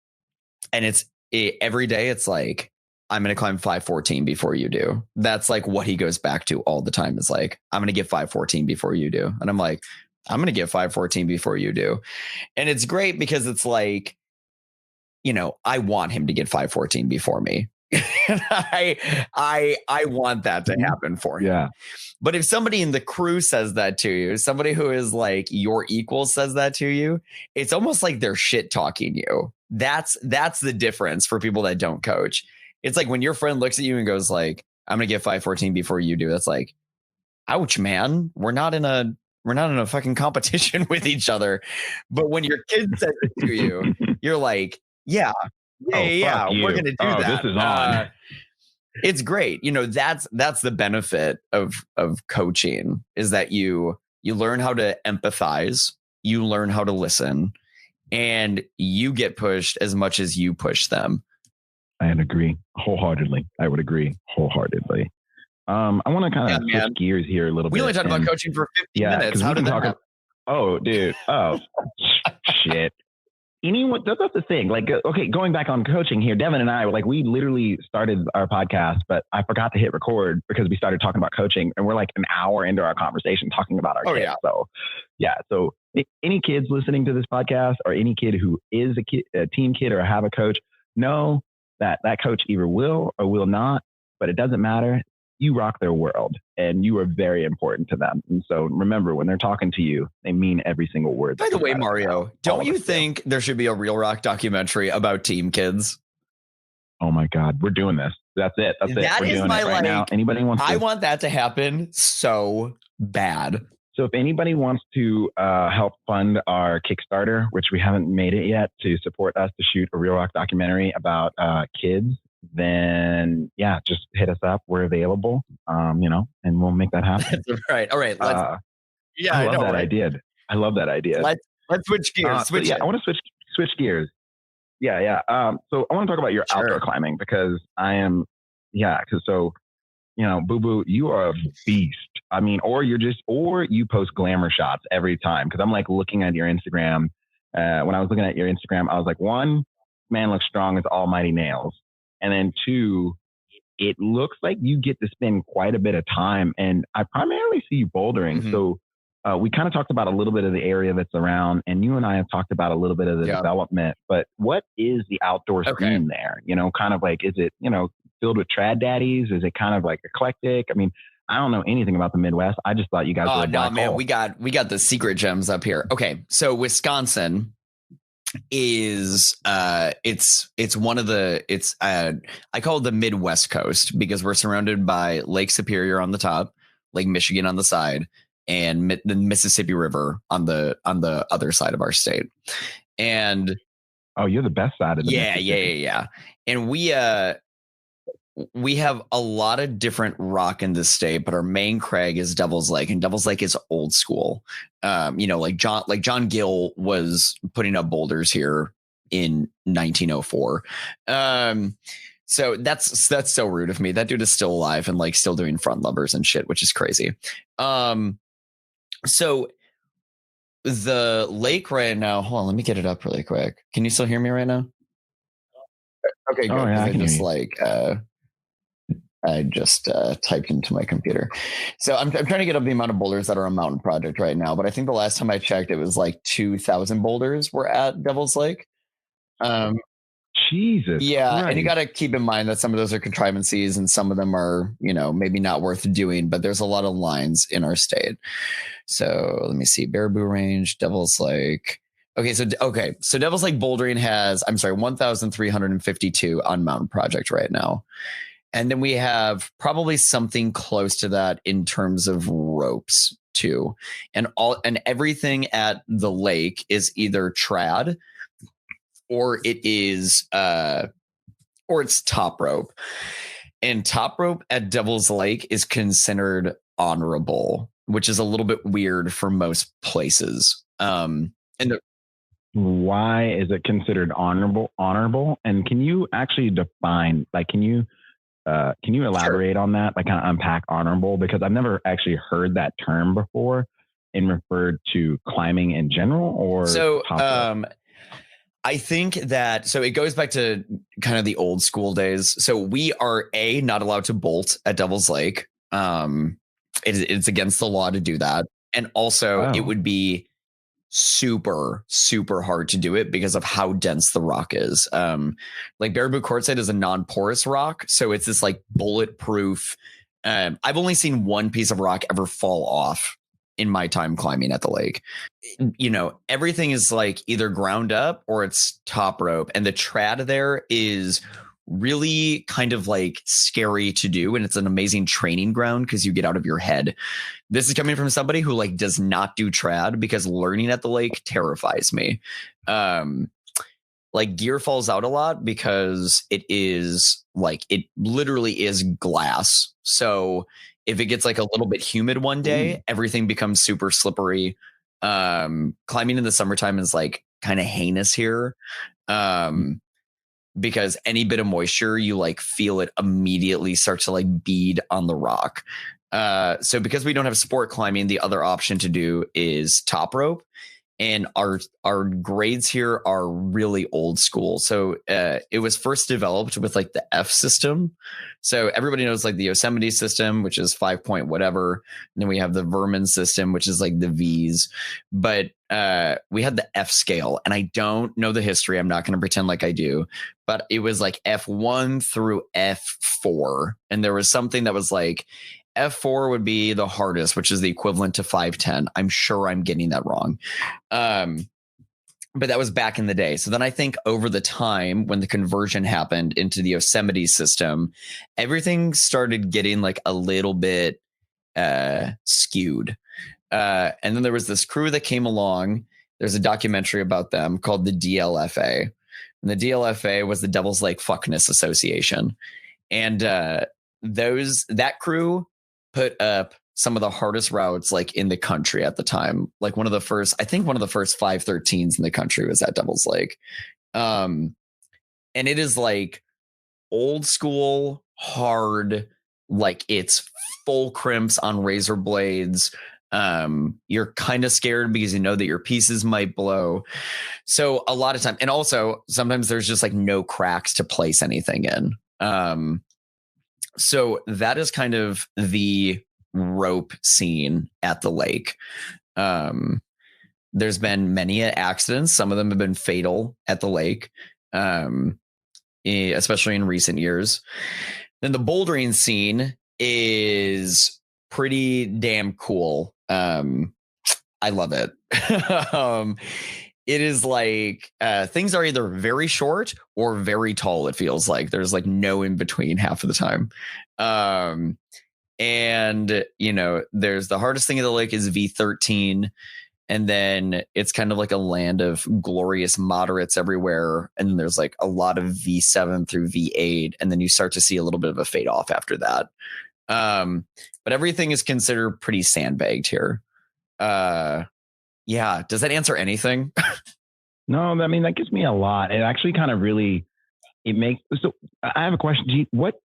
every day it's like, I'm going to climb 514 before you do. That's like what he goes back to all the time. Is like, I'm going to get 514 before you do. And I'm like, I'm going to get 514 before you do. And it's great because it's like, you know, I want him to get 514 before me. I want that to happen for him. Yeah. But if somebody in the crew says that to you, somebody who is like your equal says that to you, it's almost like they're shit talking you. That's the difference for people that don't coach. It's like when your friend looks at you and goes like, I'm going to get 514 before you do. That's like, ouch, man. We're not in a fucking competition with each other. But when your kid says it to you, you're like, we're going to do that. This is on. It's great. You know, that's the benefit of coaching, is that you learn how to empathize, you learn how to listen, and you get pushed as much as you push them. I'd agree wholeheartedly. I would agree wholeheartedly. I want to kind of switch gears here a little bit. We only talked about coaching for 15 minutes. How did that happen? Oh, dude. Oh, shit. That's the thing. Like, okay, going back on coaching here, Devin and I, like, we literally started our podcast, but I forgot to hit record because we started talking about coaching, and we're like an hour into our conversation talking about our kids. Yeah. So, yeah. So any kids listening to this podcast, or any kid who is a team kid or have a coach, know that coach either will or will not, but it doesn't matter. You rock their world, and you are very important to them. And so remember, when they're talking to you, they mean every single word. By the way, Mario, don't you think there should be a Real Rock documentary about team kids? Oh my God, we're doing this. That's it. We're doing it right now. Anybody wants to? I want that to happen so bad. So if anybody wants to help fund our Kickstarter, which we haven't made it yet, to support us to shoot a Real Rock documentary about kids, then just hit us up. We're available, and we'll make that happen. That's right. All right. I love that idea. I love that idea. Let's switch gears. I want to switch gears. Yeah. So I want to talk about your outdoor climbing, because Boo Boo, you are a beast. I mean, or you post glamour shots every time. Cause I'm like looking at your Instagram. When I was looking at your Instagram, I was like, 1, man looks strong as almighty nails. And then 2, it looks like you get to spend quite a bit of time. And I primarily see you bouldering. Mm-hmm. So we kind of talked about a little bit of the area that's around, and you and I have talked about a little bit of the development, but what is the outdoor scene there? You know, kind of like, is it, you know, filled with trad daddies? Is it kind of like eclectic? I mean, I don't know anything about the Midwest. I just thought you guys were a black hole. We got the secret gems up here. Okay. So Wisconsin is it's one of the I call it the Midwest coast because we're surrounded by Lake Superior on the top, Lake Michigan on the side, and the Mississippi River on the other side of our state. And you're the best side of the Mississippi. Yeah. And we have a lot of different rock in this state, but our main crag is Devil's Lake, and Devil's Lake is old school. You know, like John Gill was putting up boulders here in 1904. So that's so rude of me. That dude is still alive and like still doing front lovers and shit, which is crazy. So the lake right now, hold on, let me get it up really quick. Can you still hear me right now? Okay, good. I just typed into my computer. So I'm trying to get up the amount of boulders that are on Mountain Project right now. But I think the last time I checked, it was like 2,000 boulders were at Devil's Lake. Jesus. Yeah. Christ. And you got to keep in mind that some of those are contrivances and some of them are, you know, maybe not worth doing, but there's a lot of lines in our state. So let me see. Baraboo Range, Devil's Lake. Okay. So Devil's Lake bouldering has, 1,352 on Mountain Project right now. And then we have probably something close to that in terms of ropes too. And everything at the lake is either trad or it is or it's top rope. And top rope at Devil's Lake is considered honorable, which is a little bit weird for most places. Why is it considered honorable? And can you actually define, like, can you elaborate on that? Like, kind of unpack honorable, because I've never actually heard that term before and referred to climbing in general. Or so I think that, so it goes back to kind of the old school days. So we are not allowed to bolt at Devil's Lake. It's against the law to do that. And also it would be super, super hard to do it because of how dense the rock is. Like Baraboo Quartzite is a non-porous rock. So it's this like bulletproof. I've only seen one piece of rock ever fall off in my time climbing at the lake. You know, everything is like either ground up or it's top rope. And the trad there is really kind of like scary to do. And it's an amazing training ground because you get out of your head. This is coming from somebody who like does not do trad because learning at the lake terrifies me. Like gear falls out a lot because it literally is glass. So if it gets like a little bit humid one day, everything becomes super slippery. Climbing in the summertime is like kind of heinous here. Because any bit of moisture, you like feel it immediately start to like bead on the rock. So because we don't have sport climbing, the other option to do is top rope. And our grades here are really old school. So it was first developed with like the F system. So everybody knows like the Yosemite system, which is 5 point whatever. And then we have the Vermin system, which is like the V's. But we had the F scale, and I don't know the history. I'm not going to pretend like I do. But it was like F1 through F4. And there was something that was like F4 would be the hardest, which is the equivalent to 510. I'm sure I'm getting that wrong. But that was back in the day. So then I think over the time when the conversion happened into the Yosemite system, everything started getting like a little bit skewed. And then there was this crew that came along. There's a documentary about them called the DLFA. And the DLFA was the Devil's Lake Fuckness Association. And that crew put up some of the hardest routes like in the country at the time. Like one of the first 513s in the country was at Devil's Lake. And it is like old school, hard, like it's full crimps on razor blades. You're kind of scared because you know that your pieces might blow. So a lot of time, and also sometimes there's just like no cracks to place anything in. So that is kind of the rope scene at the lake. There's been many accidents. Some of them have been fatal at the lake, especially in recent years. Then the bouldering scene is pretty damn cool. I love it. It is like things are either very short or very tall. It feels like there's like no in between half of the time. And there's the hardest thing of the lake is V13. And then it's kind of like a land of glorious moderates everywhere. And then there's like a lot of V7 through V8. And then you start to see a little bit of a fade off after that. But everything is considered pretty sandbagged here. Yeah. Does that answer anything? No, I mean, that gives me a lot. It actually kind of really, so I have a question.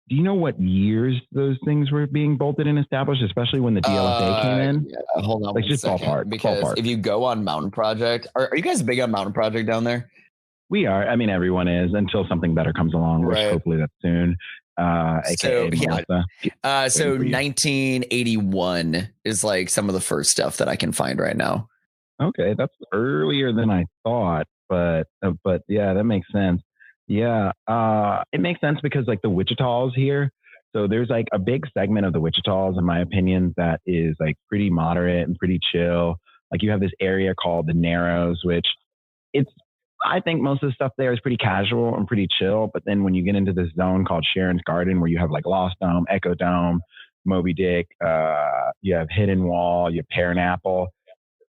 Do you know what years those things were being bolted and established, especially when the DLFA came in? Yeah, hold on, like just ballpark. Because if you go on Mountain Project, are you guys big on Mountain Project down there? We are. I mean, everyone is until something better comes along, which hopefully that's soon. So 1981 is like some of the first stuff that I can find right now. Okay, that's earlier than I thought, but yeah, that makes sense. Yeah, it makes sense because like the Wichitas here, so there's like a big segment of the Wichitas, in my opinion, that is like pretty moderate and pretty chill. Like you have this area called the Narrows, which I think most of the stuff there is pretty casual and pretty chill. But then when you get into this zone called Sharon's Garden, where you have like Lost Dome, Echo Dome, Moby Dick, you have Hidden Wall, you have Pear-Apple.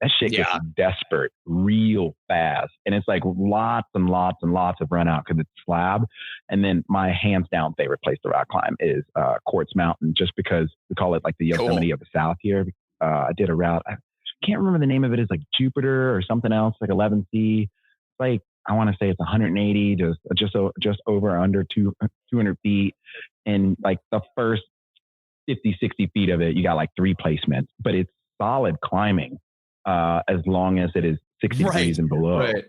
That shit gets desperate real fast. And it's like lots and lots and lots of run out because it's slab. And then my hands down favorite place to rock climb is Quartz Mountain, just because we call it like the Yosemite of the South here. I did a route. I can't remember the name of it. It's like Jupiter or something else, like 11C. Like, I want to say it's 180, just over or under 200 feet. And like the first 50, 60 feet of it, you got like 3 placements, but it's solid climbing. As long as it is 60 degrees and below. Right.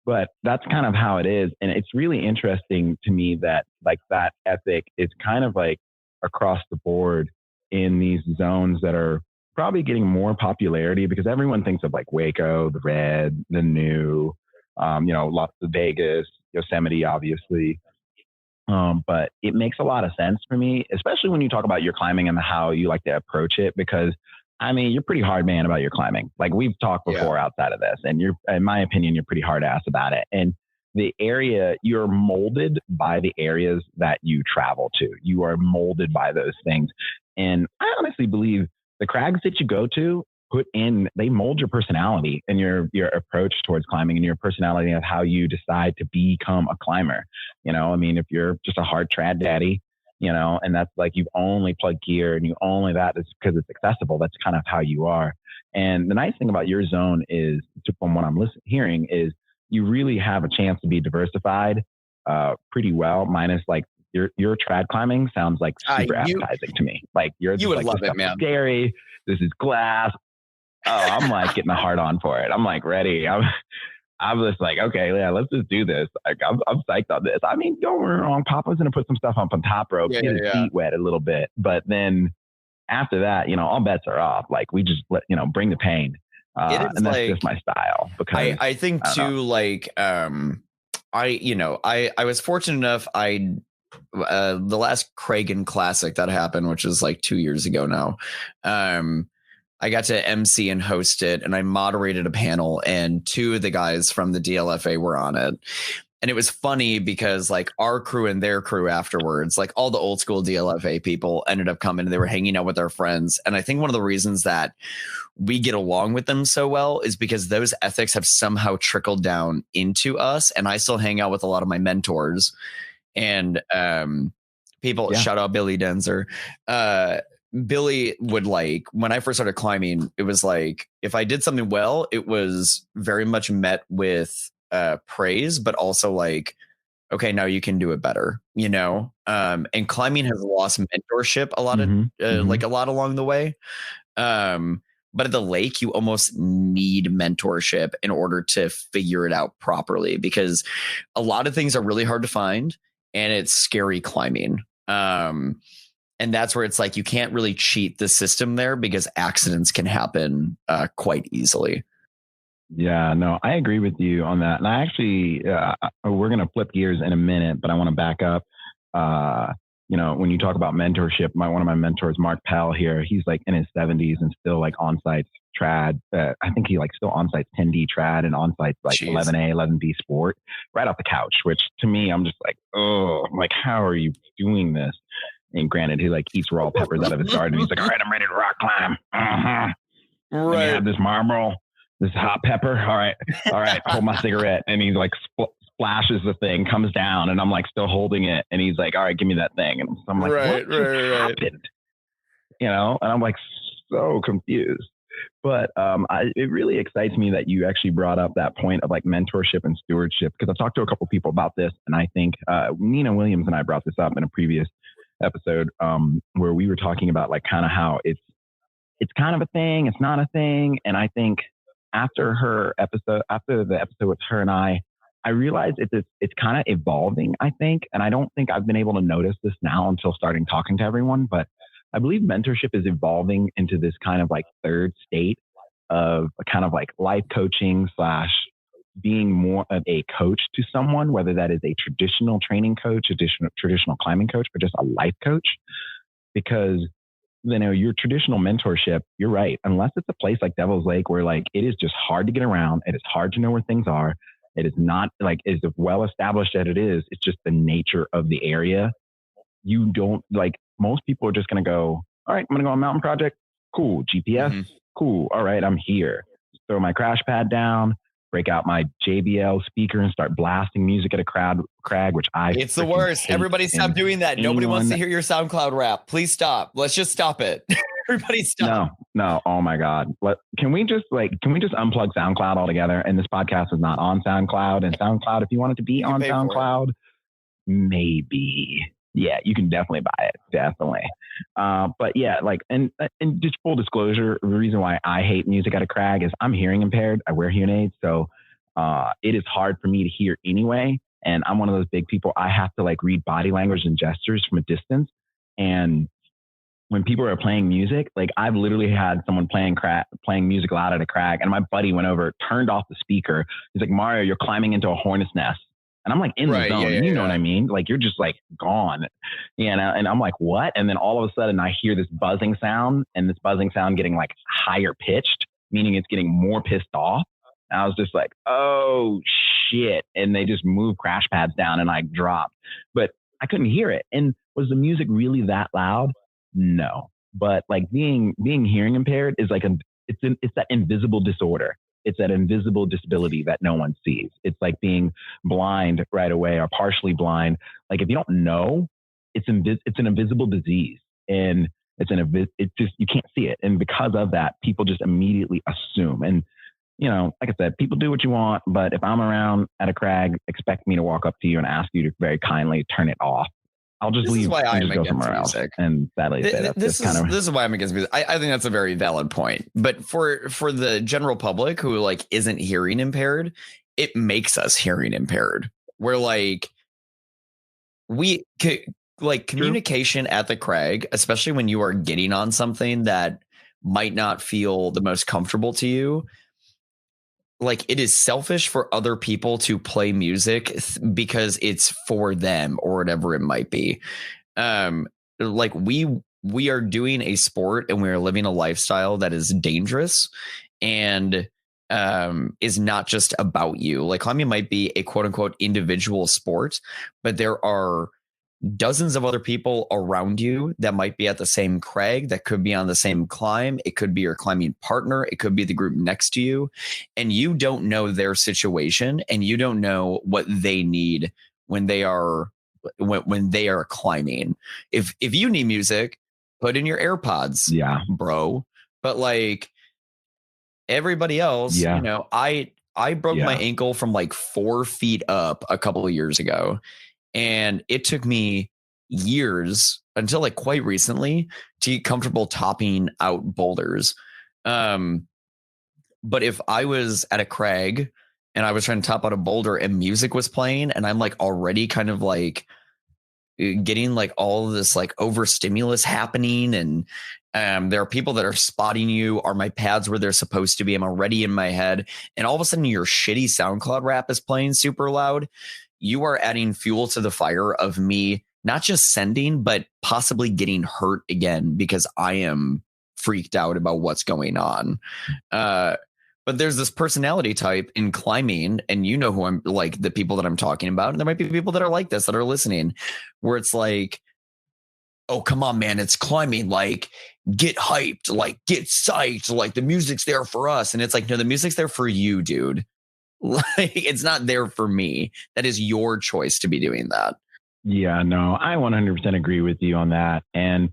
But that's kind of how it is. And it's really interesting to me that like that ethic is kind of like across the board in these zones that are probably getting more popularity because everyone thinks of like Waco, the Red, the New, Las Vegas, Yosemite, obviously. But it makes a lot of sense for me, especially when you talk about your climbing and how you like to approach it, because I mean, you're pretty hard man about your climbing. Like we've talked before outside of this, and in my opinion, you're pretty hard ass about it. And the area, you're molded by the areas that you travel to. You are molded by those things. And I honestly believe the crags that you go to they mold your personality and your approach towards climbing and your personality of how you decide to become a climber. I mean, if you're just a hard trad daddy, and that's like you've only plugged gear and you only that is because it's accessible. That's kind of how you are. And the nice thing about your zone is, from what I'm hearing, is you really have a chance to be diversified pretty well, minus like your trad climbing sounds like super appetizing to me. Like you would like, love it, man. Scary. This is glass. Oh, I'm like getting a hard on for it. I'm like ready. I was like, okay, yeah, let's just do this. Like, I'm psyched on this. I mean, don't get me wrong. Papa's going to put some stuff up on top rope, get his feet wet a little bit. But then after that, all bets are off. Like, we just bring the pain. And that's like, just my style. Because I think too, like, I was fortunate enough. The last Cragen Classic that happened, which was like 2 years ago now. I got to MC and host it, and I moderated a panel, and 2 of the guys from the DLFA were on it. And it was funny because like our crew and their crew afterwards, like all the old school DLFA people ended up coming and they were hanging out with our friends. And I think one of the reasons that we get along with them so well is because those ethics have somehow trickled down into us. And I still hang out with a lot of my mentors and people. Shout out Billy Denzer. Billy would like, when I first started climbing, it was like, if I did something well, it was very much met with praise, but also like, okay, now you can do it better, and climbing has lost mentorship a lot like a lot along the way. But at the lake, you almost need mentorship in order to figure it out properly, because a lot of things are really hard to find and it's scary climbing. And that's where it's like you can't really cheat the system there because accidents can happen quite easily. Yeah, no, I agree with you on that. And I actually, we're going to flip gears in a minute, but I want to back up. When you talk about mentorship, one of my mentors, Mark Pell here, he's like in his 70s and still like on-site trad. I think he like still on-site 10D trad and on-site like Jeez. 11A, 11B sport right off the couch, which to me, I'm just like, oh, like, how are you doing this? And granted, he like eats raw peppers out of his garden. He's like, all right, I'm ready to rock climb. Let me have this marble, this hot pepper. All right, hold my cigarette. And he's like splashes the thing, comes down, and I'm like still holding it. And he's like, all right, give me that thing. And so I'm like, what just happened? And I'm like so confused. But it really excites me that you actually brought up that point of like mentorship and stewardship, because I've talked to a couple people about this. And I think Nina Williams and I brought this up in a previous episode where we were talking about like kind of how it's kind of a thing, it's not a thing. And I think after the episode with her and I realized it's kind of evolving, I think. And I don't think I've been able to notice this now until starting talking to everyone, but I believe mentorship is evolving into this kind of like third state of a kind of like life coaching / being more of a coach to someone, whether that is a traditional training coach, traditional climbing coach, or just a life coach. Because, your traditional mentorship, you're right. Unless it's a place like Devil's Lake where like it is just hard to get around. It is hard to know where things are. It is not like as well established as it is. It's just the nature of the area. You don't like, most people are just going to go, all right, I'm going to go on a mountain project. Cool. GPS. Cool. All right. I'm here. Throw my crash pad down, break out my JBL speaker and start blasting music at a crag, which it's the worst. Everybody stop doing that. Nobody wants to hear your SoundCloud rap. Please stop. Let's just stop it. Everybody stop. No. Oh my God. Can we just unplug SoundCloud altogether? And this podcast is not on SoundCloud. And SoundCloud, if you want it to be on SoundCloud, maybe. Yeah, you can definitely buy it. Definitely. But yeah, like, and just full disclosure, the reason why I hate music at a crag is I'm hearing impaired. I wear hearing aids. So it is hard for me to hear anyway. And I'm one of those big people. I have to like read body language and gestures from a distance. And when people are playing music, like I've literally had someone playing music loud at a crag, and my buddy went over, turned off the speaker. He's like, Mario, you're climbing into a hornet's nest. And I'm like in the zone, you know what I mean? Like you're just like gone, and I'm like, what? And then all of a sudden I hear this buzzing sound, and this buzzing sound getting like higher pitched, meaning it's getting more pissed off. And I was just like, oh shit. And they just moved crash pads down and I dropped, but I couldn't hear it. And was the music really that loud? No. But like being hearing impaired is like it's that invisible disorder. It's that invisible disability that no one sees. It's like being blind right away or partially blind. Like if you don't know, it's an invisible disease, and it's just, you can't see it. And because of that, people just immediately assume. And, like I said, people do what you want, but if I'm around at a crag, expect me to walk up to you and ask you to very kindly turn it off. I'll just leave and just go somewhere else. And sadly, this is why I'm against music. I think that's a very valid point. But for the general public who like isn't hearing impaired, it makes us hearing impaired. We're like, communication at the crag, especially when you are getting on something that might not feel the most comfortable to you. Like it is selfish for other people to play music because it's for them or whatever it might be. Like we are doing a sport and we are living a lifestyle that is dangerous and is not just about you. Like climbing might be a quote unquote individual sport, but there are dozens of other people around you that might be at the same crag, that could be on the same climb. It could be your climbing partner. It could be the group next to you. And you don't know their situation, and you don't know what they need when they are climbing. If you need music, put in your AirPods, bro. But like everybody else, I broke my ankle from like 4 feet up a couple of years ago. And it took me years until like quite recently to get comfortable topping out boulders. But if I was at a crag and I was trying to top out a boulder and music was playing and I'm like already kind of like getting like all of this like overstimulus happening, and there are people that are spotting you. Are my pads where they're supposed to be? I'm already in my head, and all of a sudden your shitty SoundCloud rap is playing super loud. You are adding fuel to the fire of me not just sending, but possibly getting hurt again because I am freaked out about what's going on. But there's this personality type in climbing, and you know who I'm like, the people that I'm talking about. And there might be people that are like this that are listening, where it's like, oh, come on, man, it's climbing. Like, get hyped, like, get psyched. Like, the music's there for us. And it's like, no, the music's there for you, dude. Like, it's not there for me. That is your choice to be doing that. Yeah, no, I 100% agree with you on that. And,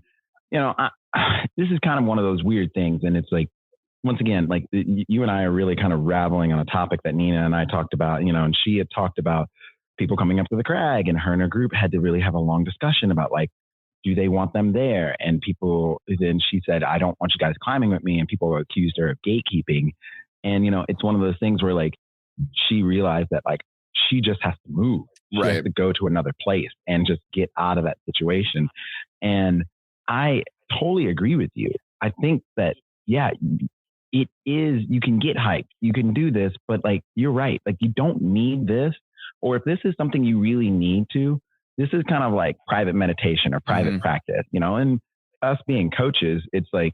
you know, this is kind of one of those weird things. And it's like, once again, like you and I are really kind of raveling on a topic that Nina and I talked about, you know, and she had talked about people coming up to the crag, and her and her group had to really have a long discussion about like, do they want them there? And people, then she said, I don't want you guys climbing with me. And people accused her of gatekeeping. And, you know, it's one of those things where like, she realized that like, she just has to move. She has to go to another place and just get out of that situation. And I totally agree with you. I think that, yeah, it is, you can get hyped, you can do this, but like, you're right. Like, you don't need this. Or if this is something you really need to, this is kind of like private meditation or private practice, you know. And us being coaches, it's like,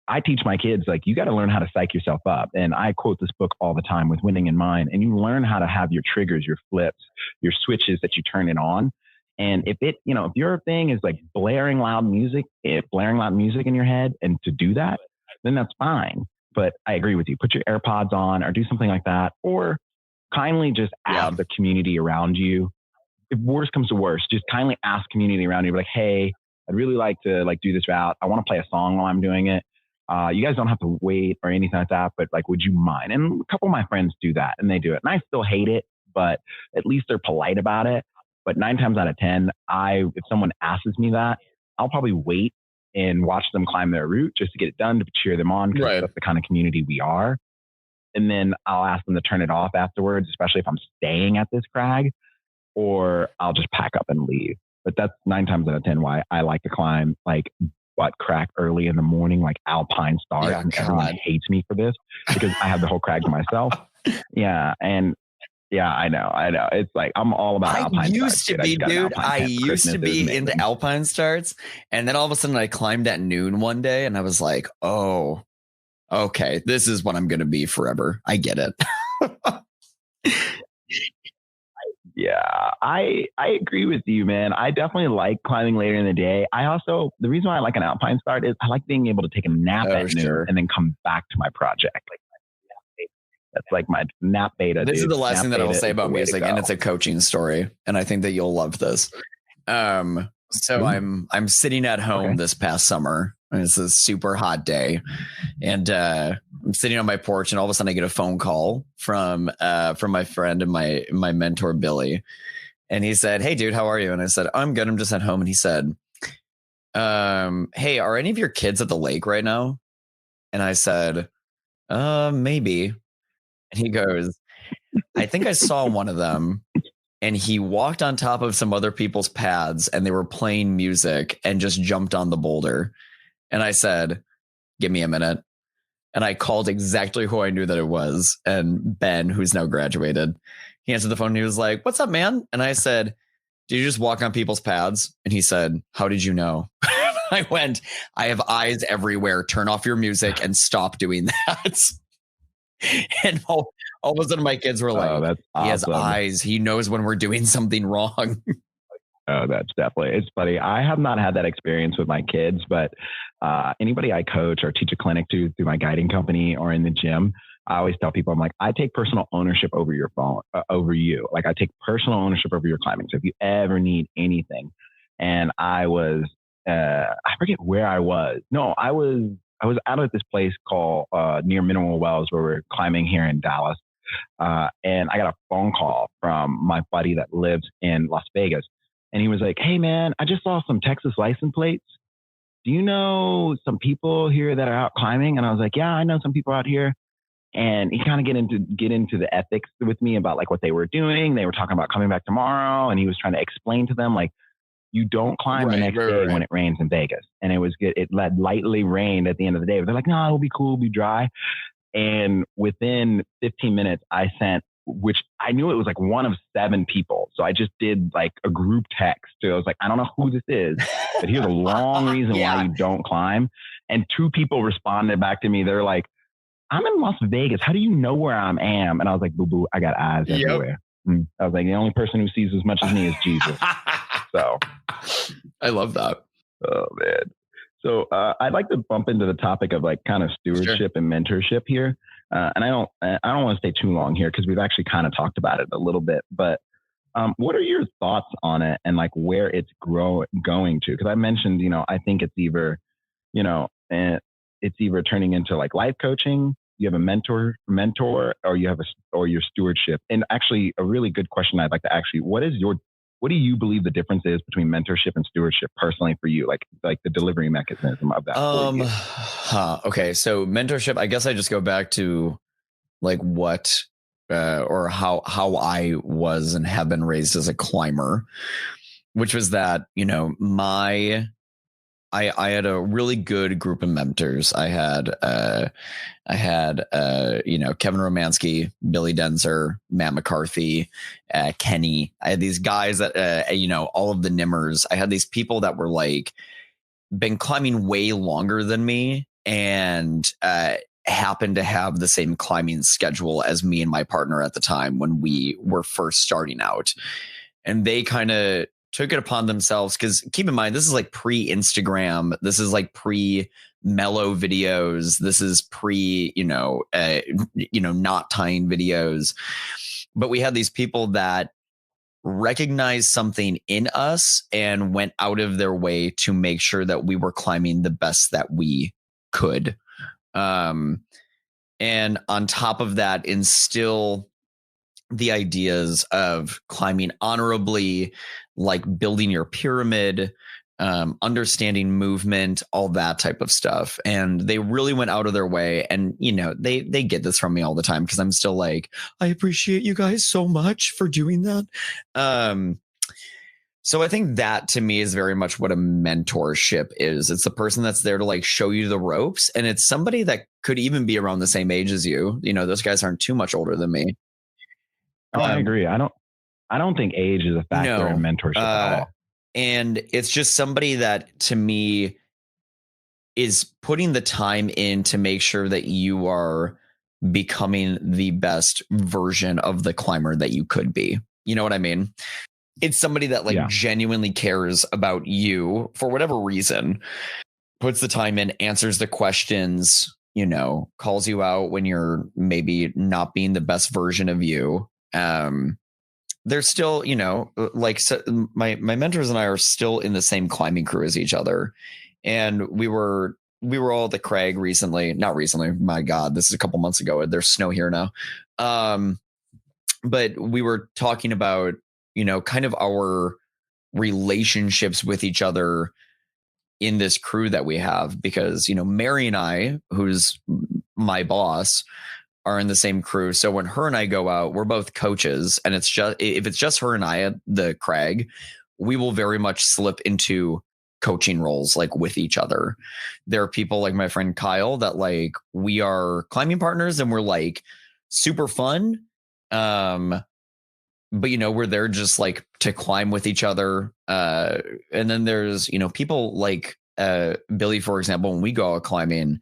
I teach my kids, like, you got to learn how to psych yourself up. And I quote this book all the time, With Winning in Mind. And you learn how to have your triggers, your flips, your switches that you turn it on. And if it, you know, if your thing is like blaring loud music in your head, and to do that, then that's fine. But I agree with you. Put your AirPods on or do something like that, or kindly just ask the community around you. If worst comes to worst, just kindly ask community around you, like, hey, I'd really like to like do this route. I want to play a song while I'm doing it. You guys don't have to wait or anything like that, but like, would you mind? And a couple of my friends do that, and they do it. And I still hate it, but at least they're polite about it. But 9 times out of 10, if someone asks me that, I'll probably wait and watch them climb their route just to get it done, to cheer them on, because that's the kind of community we are. And then I'll ask them to turn it off afterwards, especially if I'm staying at this crag, or I'll just pack up and leave. But that's 9 times out of 10 why I like to climb like butt crack early in the morning, like alpine start. Yeah, and everyone hates me for this because I have the whole crag to myself. Yeah. And yeah, I know. It's like, I'm all about alpine starts. I used to be into alpine starts. And then all of a sudden I climbed at noon one day, and I was like, oh, okay, this is what I'm going to be forever. I get it. Yeah, I agree with you, man. I definitely like climbing later in the day. The reason why I like an alpine start is I like being able to take a nap at noon and then come back to my project. That's like my nap beta. This is the last thing that I'll say about music, and it's a coaching story, and I think that you'll love this. So I'm sitting at home this past summer, and it's a super hot day, and I'm sitting on my porch, and all of a sudden I get a phone call from my friend and my mentor Billy, and he said, "Hey, dude, how are you?" And I said, "I'm good. I'm just at home." And he said, "Hey, are any of your kids at the lake right now?" And I said, "Maybe." And he goes, "I think I saw one of them, and he walked on top of some other people's pads, and they were playing music and just jumped on the boulder." And I said, "Give me a minute." And I called exactly who I knew that it was. And Ben, who's now graduated, he answered the phone and he was like, "What's up, man?" And I said, "Did you just walk on people's pads?" And he said, "How did you know?" I went, "I have eyes everywhere. Turn off your music and stop doing that." And all of a sudden my kids were like, that's awesome. He has eyes. He knows when we're doing something wrong. Oh, that's definitely, it's funny. I have not had that experience with my kids, but anybody I coach or teach a clinic to through my guiding company or in the gym, I always tell people, I'm like, I take personal ownership over your phone, over you. Like, I take personal ownership over your climbing. So if you ever need anything, and I forget where I was. No, I was out at this place called near Mineral Wells, where we're climbing here in Dallas. And I got a phone call from my buddy that lives in Las Vegas. And he was like, "Hey, man, I just saw some Texas license plates. Do you know some people here that are out climbing?" And I was like, "Yeah, I know some people out here." And he kind of get into the ethics with me about like what they were doing. They were talking about coming back tomorrow. And he was trying to explain to them, like, You don't climb the next day when it rains in Vegas. And it was good. It lightly rained at the end of the day. But they're like, no, it'll be cool, it'll be dry. And within 15 minutes, I sent, which I knew it was like one of 7 people. So I just did like a group text. So I was like, I don't know who this is, but here's a long reason why you don't climb. And 2 people responded back to me. They're like, I'm in Las Vegas. How do you know where I am? And I was like, boo boo, I got eyes everywhere. I was like, the only person who sees as much as me is Jesus. So I love that. Oh man. So I'd like to bump into the topic of like kind of stewardship and mentorship here. And I don't want to stay too long here because we've actually kind of talked about it a little bit, but what are your thoughts on it and like where it's going to? Because I mentioned, I think it's either, it's either turning into like life coaching, you have a mentor, or you have or your stewardship. And actually a really good question I'd like to ask you, what do you believe the difference is between mentorship and stewardship personally for you? Like the delivery mechanism of that. Okay. So mentorship, I guess I just go back to like what, or how I was and have been raised as a climber, which was that, I had a really good group of mentors. I had Kevin Romansky, Billy Denzer, Matt McCarthy, Kenny. I had these guys that, all of the Nimmers. I had these people that were like been climbing way longer than me and happened to have the same climbing schedule as me and my partner at the time when we were first starting out. And they kind of took it upon themselves, because keep in mind, this is like pre-Instagram. This is like pre-mellow videos. This is not tying videos. But we had these people that recognized something in us and went out of their way to make sure that we were climbing the best that we could. And on top of that, instill the ideas of climbing honorably, like building your pyramid, understanding movement, all that type of stuff. And they really went out of their way. And, they get this from me all the time because I'm still like, I appreciate you guys so much for doing that. So I think that to me is very much what a mentorship is. It's the person that's there to like show you the ropes. And it's somebody that could even be around the same age as you. Those guys aren't too much older than me. Oh, I agree. I don't think age is a factor in mentorship at all. And it's just somebody that to me is putting the time in to make sure that you are becoming the best version of the climber that you could be. You know what I mean? It's somebody that genuinely cares about you for whatever reason, puts the time in, answers the questions, calls you out when you're maybe not being the best version of you. They're still, my mentors and I are still in the same climbing crew as each other. And we were all at the Craig recently, not recently. My God, this is a couple months ago. There's snow here now. But we were talking about, kind of our relationships with each other in this crew that we have, because, Mary and I, who's my boss, are in the same crew. So when her and I go out, we're both coaches, and if it's just her and I at the Crag, we will very much slip into coaching roles like with each other. There are people like my friend Kyle that like we are climbing partners and we're like super fun. But we're there just like to climb with each other. And then there's, people like Billy, for example, when we go out climbing,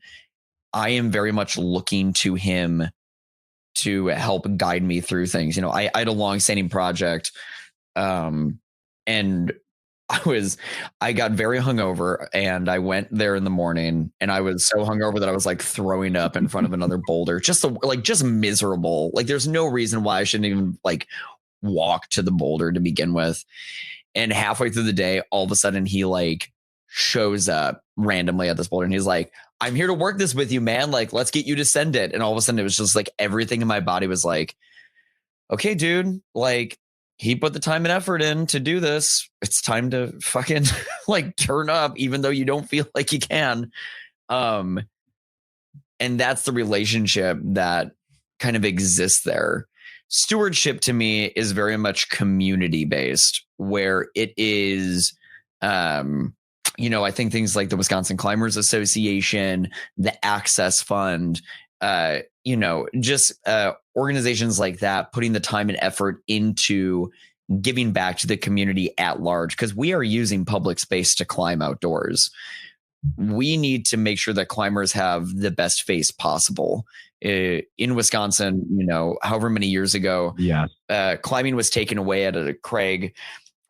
I am very much looking to him to help guide me through things. I had a long-standing project, and I got very hungover, and I went there in the morning, and I was so hungover that I was like throwing up in front of another boulder, just miserable. Like there's no reason why I shouldn't even like walk to the boulder to begin with. And halfway through the day, all of a sudden he like shows up randomly at this boulder and he's like, I'm here to work this with you, man. Like, let's get you to send it. And all of a sudden it was just like everything in my body was like, okay, dude, like he put the time and effort in to do this. It's time to fucking like turn up, even though you don't feel like you can. And that's the relationship that kind of exists there. Stewardship to me is very much community based, where it is I think things like the Wisconsin Climbers Association, the Access Fund, organizations like that, putting the time and effort into giving back to the community at large, because we are using public space to climb outdoors. We need to make sure that climbers have the best face possible. In Wisconsin, however many years ago, climbing was taken away at a crag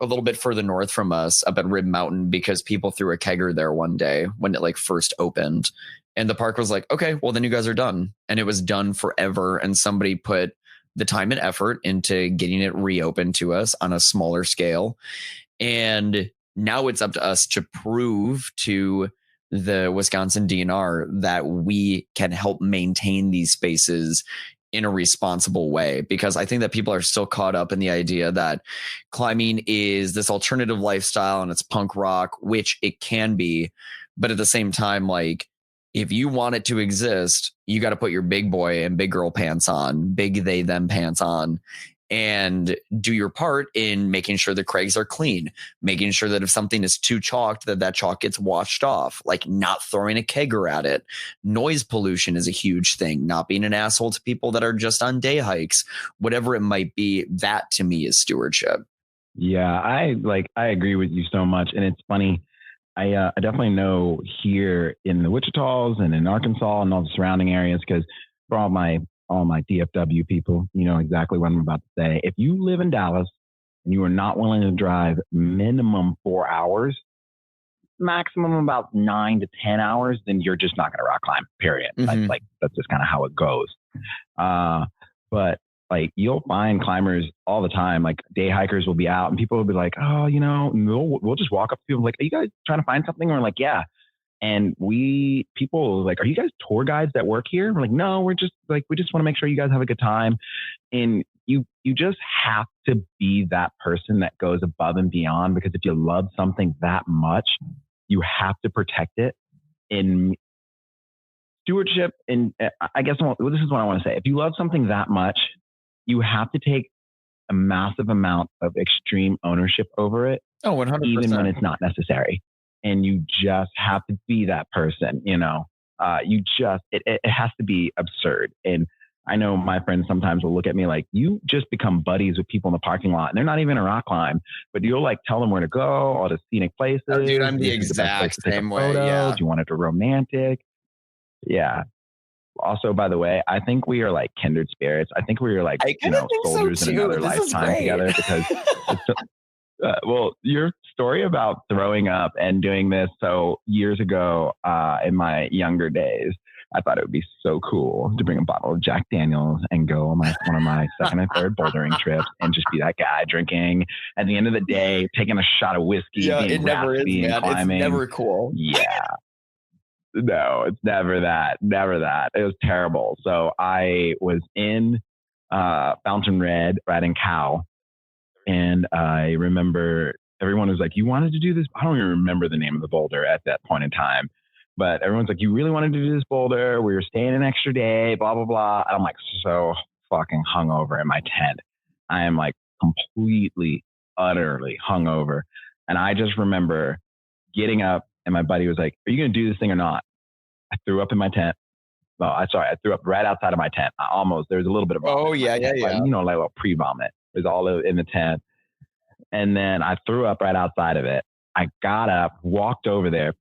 a little bit further north from us up at Rib Mountain because people threw a kegger there one day when it first opened. And the park was like, okay, well, then you guys are done. And it was done forever. And somebody put the time and effort into getting it reopened to us on a smaller scale. And now it's up to us to prove to the Wisconsin DNR that we can help maintain these spaces in a responsible way, because I think that people are still caught up in the idea that climbing is this alternative lifestyle and it's punk rock, which it can be. But at the same time, if you want it to exist, you got to put your big boy and big girl pants on, big they them pants on, and do your part in making sure the crags are clean, making sure that if something is too chalked, that chalk gets washed off, not throwing a kegger at it. Noise pollution is a huge thing, not being an asshole to people that are just on day hikes, whatever it might be. That to me is stewardship. Yeah, I agree with you so much. And it's funny. I definitely know here in the Wichitas and in Arkansas and all the surrounding areas, because for all my DFW people, you know exactly what I'm about to say. If you live in Dallas and you are not willing to drive minimum 4 hours, maximum about 9 to 10 hours, then you're just not going to rock climb, period. Mm-hmm. That's just kind of how it goes. But you'll find climbers all the time, day hikers will be out and people will be like, oh, we'll just walk up to people are you guys trying to find something? Or yeah. And people are you guys tour guides that work here? We're no, we're just we just want to make sure you guys have a good time. And you just have to be that person that goes above and beyond, because if you love something that much, you have to protect it. In stewardship, and I guess this is what I want to say. If you love something that much, you have to take a massive amount of extreme ownership over it. Oh, 100%. Even when it's not necessary. And you just have to be that person, it has to be absurd. And I know my friends sometimes will look at me you just become buddies with people in the parking lot and they're not even a rock climb, but you'll tell them where to go, all the scenic places. Oh, dude, I'm the exact same way. Yeah. You want it to romantic. Yeah. Also, by the way, I think we are kindred spirits. I think we are soldiers in another lifetime together, because well, your story about throwing up and doing this years ago in my younger days, I thought it would be so cool to bring a bottle of Jack Daniels and go on one of my second and third bouldering trips and just be that guy drinking. At the end of the day, taking a shot of whiskey, being raspy and climbing. It's never cool. Yeah. No, it's never that. Never that. It was terrible. So I was in Fountain Red riding cow. And I remember everyone was you wanted to do this? I don't even remember the name of the boulder at that point in time. But everyone's you really wanted to do this boulder? We were staying an extra day, blah, blah, blah. And I'm so fucking hungover in my tent. I am completely, utterly hungover. And I just remember getting up and my buddy was are you going to do this thing or not? I threw up in my tent. Well, I threw up right outside of my tent. There was a little bit of vomit. Oh, yeah. A little pre-vomit. It was all in the tent. And then I threw up right outside of it. I got up, walked over there,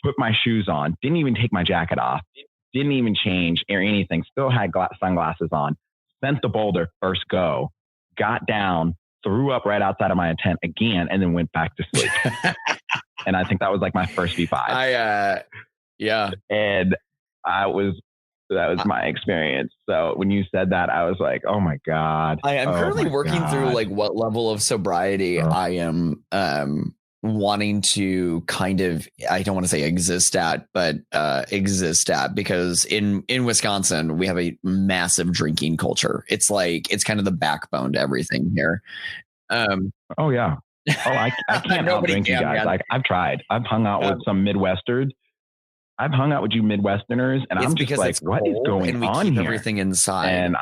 put my shoes on, didn't even take my jacket off, didn't even change or anything, still had sunglasses on, sent the boulder first go, got down, threw up right outside of my tent again, and then went back to sleep. And I think that was my first V5. Yeah. And that was my experience. So when you said that, I was oh my God. I am currently working through what level of sobriety I am wanting to kind of, I don't want to say exist at, but exist at, because in Wisconsin, we have a massive drinking culture. It's it's kind of the backbone to everything here. Oh yeah. Oh, I can't outdrink you guys. I've tried. I've hung out with some Midwesterners. I've hung out with you Midwesterners, and I'm just what is going on here? Everything inside, and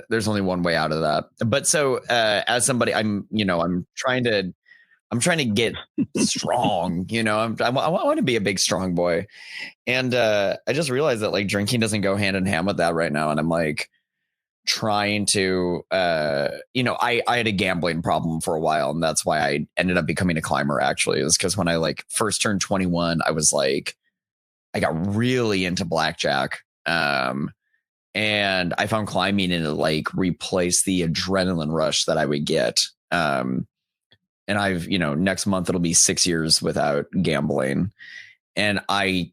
there's only one way out of that. But as somebody, I'm trying to I'm trying to get strong, I want to be a big, strong boy. And I just realized that like drinking doesn't go hand in hand with that right now. And I'm like trying to, I had a gambling problem for a while. And that's why I ended up becoming a climber, actually. It was because when I like first turned 21, I was like, I got really into blackjack. And I found climbing and it like replaced the adrenaline rush that I would get. And I've, next month it'll be 6 years without gambling. And I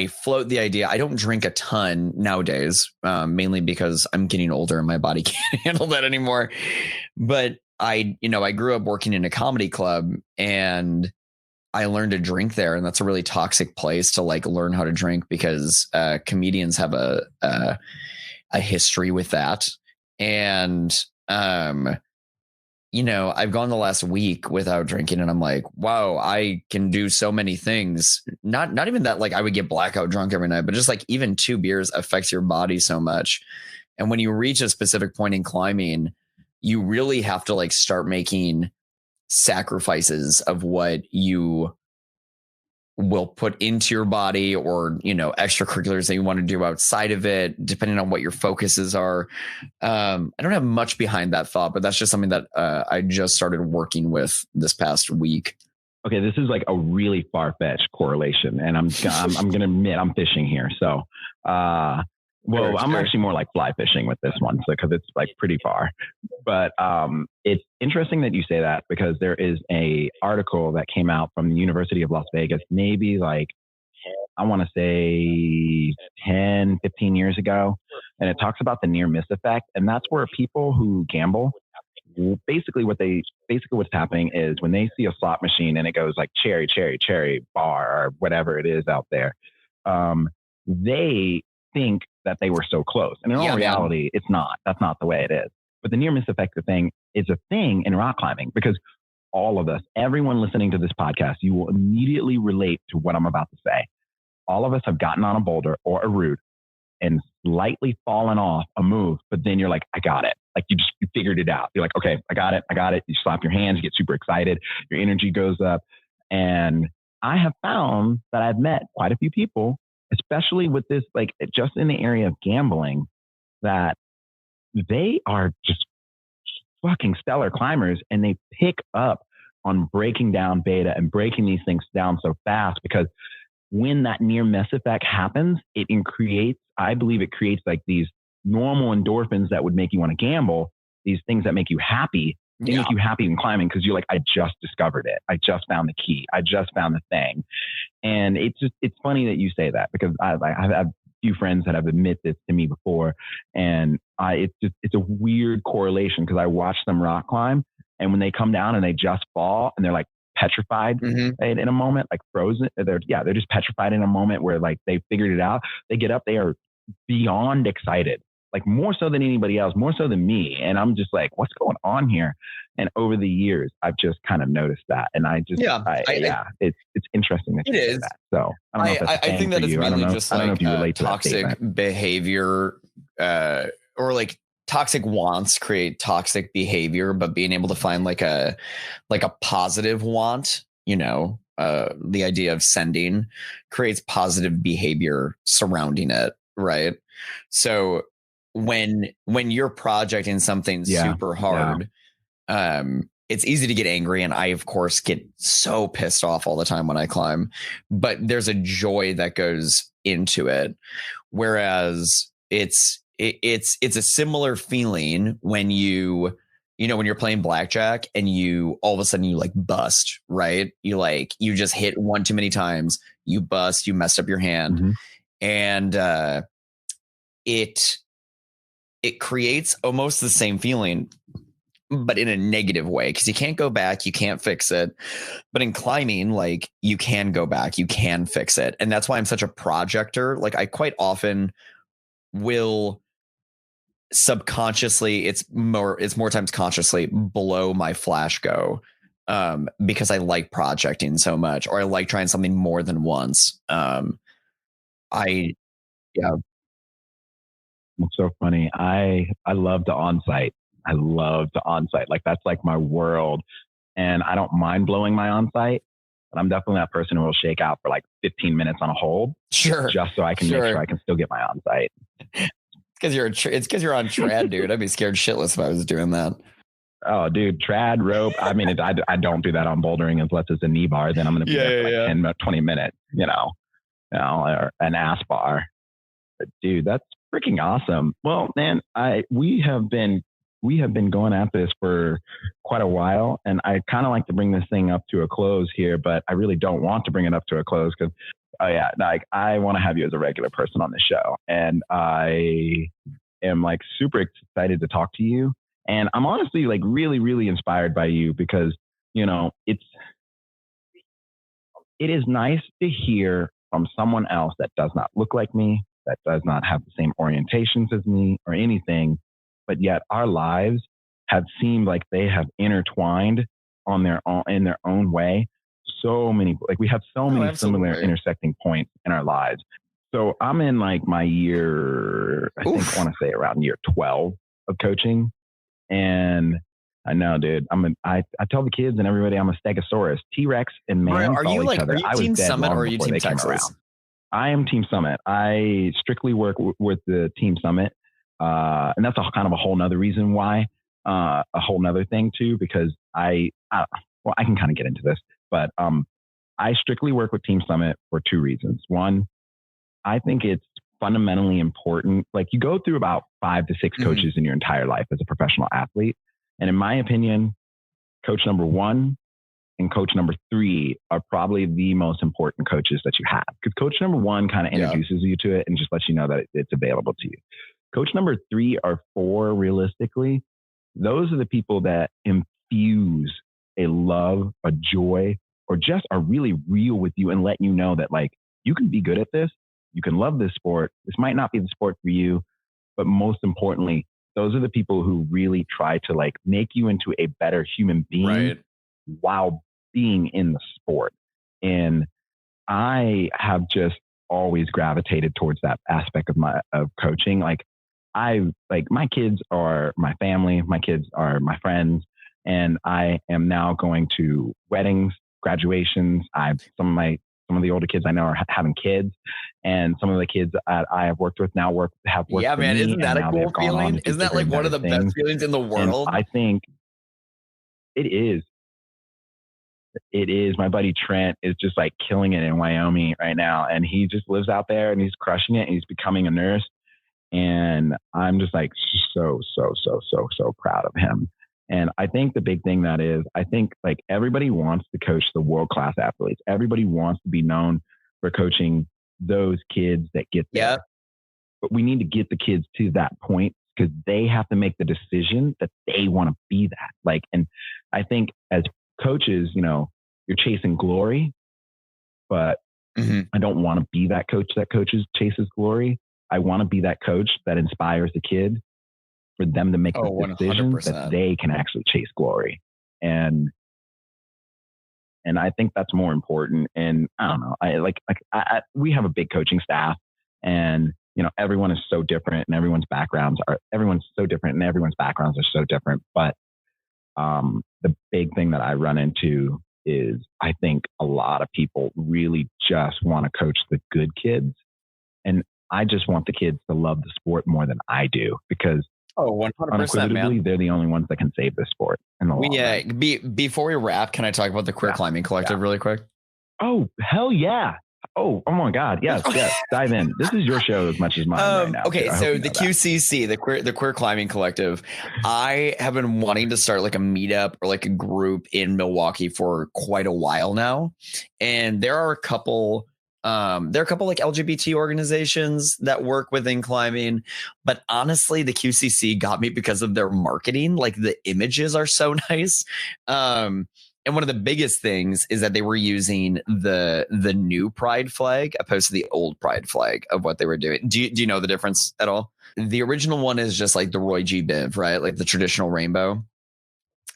float the idea. I don't drink a ton nowadays, mainly because I'm getting older and my body can't handle that anymore. But I grew up working in a comedy club and I learned to drink there. And that's a really toxic place to like learn how to drink because comedians have a history with that. And, I've gone the last week without drinking and I'm like, wow, I can do so many things. Not even that like I would get blackout drunk every night, but just like even 2 beers affects your body so much. And when you reach a specific point in climbing, you really have to like start making sacrifices of what you will put into your body or, extracurriculars that you want to do outside of it, depending on what your focuses are. I don't have much behind that thought, but that's just something that I just started working with this past week. Okay, this is like a really far-fetched correlation, and I'm going to admit I'm fishing here. So, I'm actually more like fly fishing with this one, so because it's like pretty far. But it's interesting that you say that because there is a article that came out from the University of Las Vegas, maybe like I want to say 10, 15 years ago, and it talks about the near miss effect, and that's where people who gamble. Basically what's happening is when they see a slot machine and it goes like cherry, cherry, cherry, bar, or whatever it is out there, they think that they were so close. And in all reality, it's not. That's not the way it is. But the near miss effect thing is a thing in rock climbing because all of us, everyone listening to this podcast, you will immediately relate to what I'm about to say. All of us have gotten on a boulder or a route and slightly fallen off a move, but then you're like, I got it. Like you figured it out. You're like, okay, I got it. You slap your hands, you get super excited. Your energy goes up. And I have found that I've met quite a few people, especially with this, like just in the area of gambling, that they are just fucking stellar climbers and they pick up on breaking down beta and breaking these things down so fast because when that near miss effect happens, I believe it creates like these normal endorphins that would make you want to gamble, these things that make you happy. They make you happy in climbing because you're like, I just discovered it. I just found the key. I just found the thing. And it's funny that you say that because I've a few friends that have admitted this to me before. And it's a weird correlation because I watch them rock climb and when they come down and they just fall and they're like, petrified in a moment, like frozen. They're just petrified in a moment where like they figured it out. They get up, they are beyond excited, like more so than anybody else, more so than me. And I'm just like, what's going on here? And over the years, I've just kind of noticed that. And it's interesting that you say that. So I don't know if that's I think that it's mainly just like toxic behavior or like toxic wants create toxic behavior, but being able to find like a positive want, the idea of sending creates positive behavior surrounding it. Right. So when you're projecting something super hard, it's easy to get angry. And I, of course, get so pissed off all the time when I climb, but there's a joy that goes into it. Whereas it's a similar feeling when when you're playing blackjack and you all of a sudden you like bust, right? You just hit one too many times, you bust, you messed up your hand. And it creates almost the same feeling, but in a negative way, because you can't go back, you can't fix it. But in climbing, like you can go back, you can fix it. And that's why I'm such a projector. Like I quite often will subconsciously, it's more times consciously below my flash go, because I like projecting so much, or I like trying something more than once. It's so funny. I love the on-site. Like that's like my world. and I don't mind blowing my on-site, but I'm definitely that person who will shake out for like 15 minutes on a hold. Sure. Just so I can make sure I can still get my on-site. It's because you're on trad, dude. I'd be scared shitless if I was doing that. Oh, dude, trad, rope. I mean, I don't do that on bouldering unless it's a knee bar. Then I'm going to be there for 10, 20 minutes, or an ass bar. But dude, that's freaking awesome. Well, man, we have been going at this for quite a while, and I kind of like to bring this thing up to a close here, but I really don't want to bring it up to a close because, I want to have you as a regular person on the show, and I am like super excited to talk to you. And I'm honestly like really, really inspired by you because, it is nice to hear from someone else that does not look like me, that does not have the same orientations as me or anything, but yet our lives have seemed like they have intertwined in their own way. So many, like we have so many similar intersecting points in our lives. So I'm in like my year, I want to say around year 12 of coaching. And I know, dude, I tell the kids and everybody I'm a Stegosaurus. T-Rex and man follow each other. Are you Team Summit or are you Team Texas? I am Team Summit. I strictly work with the Team Summit. And that's kind of a whole nother reason why, a whole nother thing too, because I can kind of get into this, but I strictly work with Team Summit for two reasons. One, I think it's fundamentally important. Like you go through about 5 to 6 coaches in your entire life as a professional athlete. And in my opinion, coach number 1 and coach number 3 are probably the most important coaches that you have. Because coach number 1 kind of introduces you to it and just lets you know that it's available to you. Coach number 3 or 4, realistically, those are the people that infuse a love, a joy, or just are really real with you and let you know that like you can be good at this. You can love this sport. This might not be the sport for you, but most importantly, those are the people who really try to like make you into a better human being while being in the sport. And I have just always gravitated towards that aspect of coaching. Like my kids are my family, my kids are my friends, and I am now going to weddings, graduations. Some of the older kids I know are having kids, and some of the kids I have worked with now have worked. Yeah, man, isn't that a cool feeling? Isn't that like one of the best feelings in the world? And I think it is. It is. My buddy Trent is just like killing it in Wyoming right now, and he just lives out there and he's crushing it. And he's becoming a nurse, and I'm just like so proud of him. And I think the big thing I think like everybody wants to coach the world-class athletes. Everybody wants to be known for coaching those kids that get there. Yep. But we need to get the kids to that point because they have to make the decision that they want to be that. Like, and I think as coaches, you're chasing glory, but I don't want to be that coach that chases glory. I want to be that coach that inspires the kid for them to make the decision 100%. That they can actually chase glory. And I think that's more important. And I don't know, we have a big coaching staff, and, everyone is so different and everyone's backgrounds are so different. But the big thing that I run into is I think a lot of people really just want to coach the good kids. And I just want the kids to love the sport more than I do, because 100%, man. They're the only ones that can save this sport in the long run. Before we wrap, can I talk about the Queer Climbing Collective really quick? Oh, hell yeah. Oh my God. Yes. Dive in. This is your show as much as mine right now. Okay. So the QCC, the Queer Climbing Collective, I have been wanting to start like a meetup or like a group in Milwaukee for quite a while now. And there are a couple like LGBT organizations that work within climbing, but honestly, the QCC got me because of their marketing. Like the images are so nice. And one of the biggest things is that they were using the new pride flag opposed to the old pride flag of what they were doing. Do you know the difference at all? The original one is just like the Roy G. Biv, right? Like the traditional rainbow.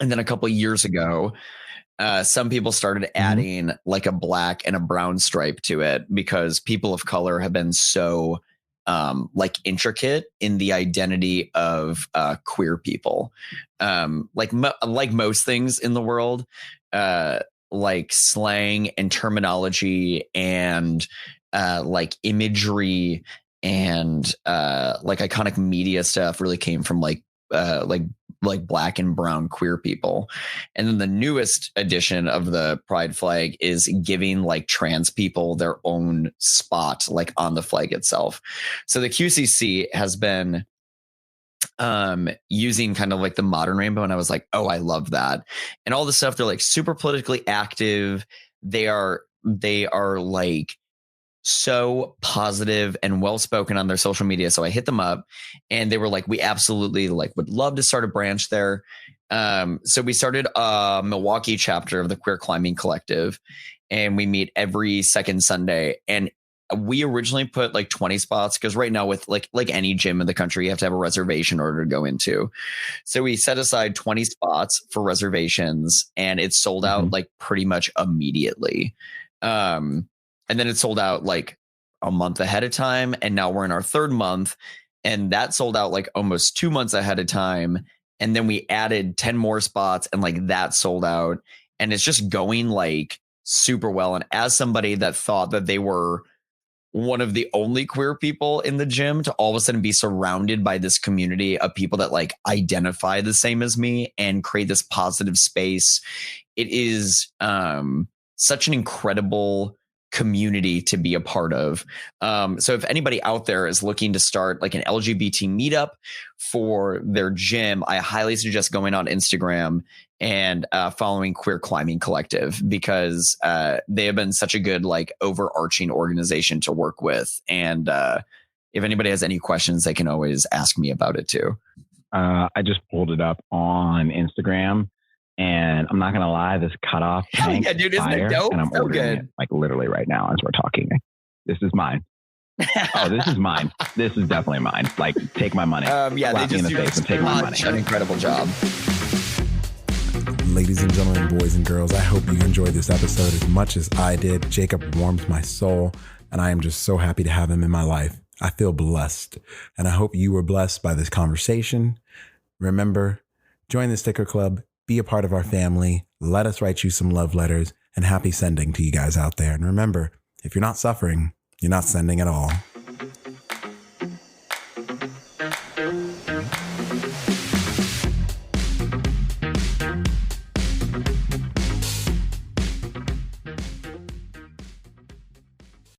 And then a couple of years ago, some people started adding like a black and a brown stripe to it because people of color have been so like intricate in the identity of queer people. Like most things in the world, like slang and terminology and like imagery and like iconic media stuff really came from like Black and brown queer people. And then the newest edition of the pride flag is giving like trans people their own spot like on the flag itself. So the QCC has been using kind of like the modern rainbow, and I was like, oh, I love that. And all the stuff, they're like super politically active. They are like so positive and well spoken on their social media. So I hit them up and they were like, we absolutely like would love to start a branch there. So we started a Milwaukee chapter of the Queer Climbing Collective, and we meet every second Sunday. And we originally put like 20 spots because right now with like any gym in the country, you have to have a reservation in order to go into. So we set aside 20 spots for reservations, and it sold out like pretty much immediately. And then it sold out like a month ahead of time. And now we're in our third month, and that sold out like almost 2 months ahead of time. And then we added 10 more spots, and like that sold out. And it's just going like super well. And as somebody that thought that they were one of the only queer people in the gym, to all of a sudden be surrounded by this community of people that like identify the same as me and create this positive space. It is such an incredible community to be a part of. So if anybody out there is looking to start like an LGBT meetup for their gym, I highly suggest going on Instagram and following Queer Climbing Collective, because they have been such a good like overarching organization to work with. And if anybody has any questions, they can always ask me about it too. I just pulled it up on Instagram. And I'm not going to lie, this cutoff tank yeah, dude, isn't fire, it dope? and I'm So ordering it like literally right now as we're talking. This is mine. Oh, this is mine. This is definitely mine. Like, take my money. Yeah, Slap they me in just the do face and take my money. an incredible job. Ladies and gentlemen, boys and girls, I hope you enjoyed this episode as much as I did. Jacob warms my soul, and I am just so happy to have him in my life. I feel blessed, and I hope you were blessed by this conversation. Remember, join the Sticker Club. Be a part of our family. Let us write you some love letters, and happy sending to you guys out there. And remember, if you're not suffering, you're not sending at all.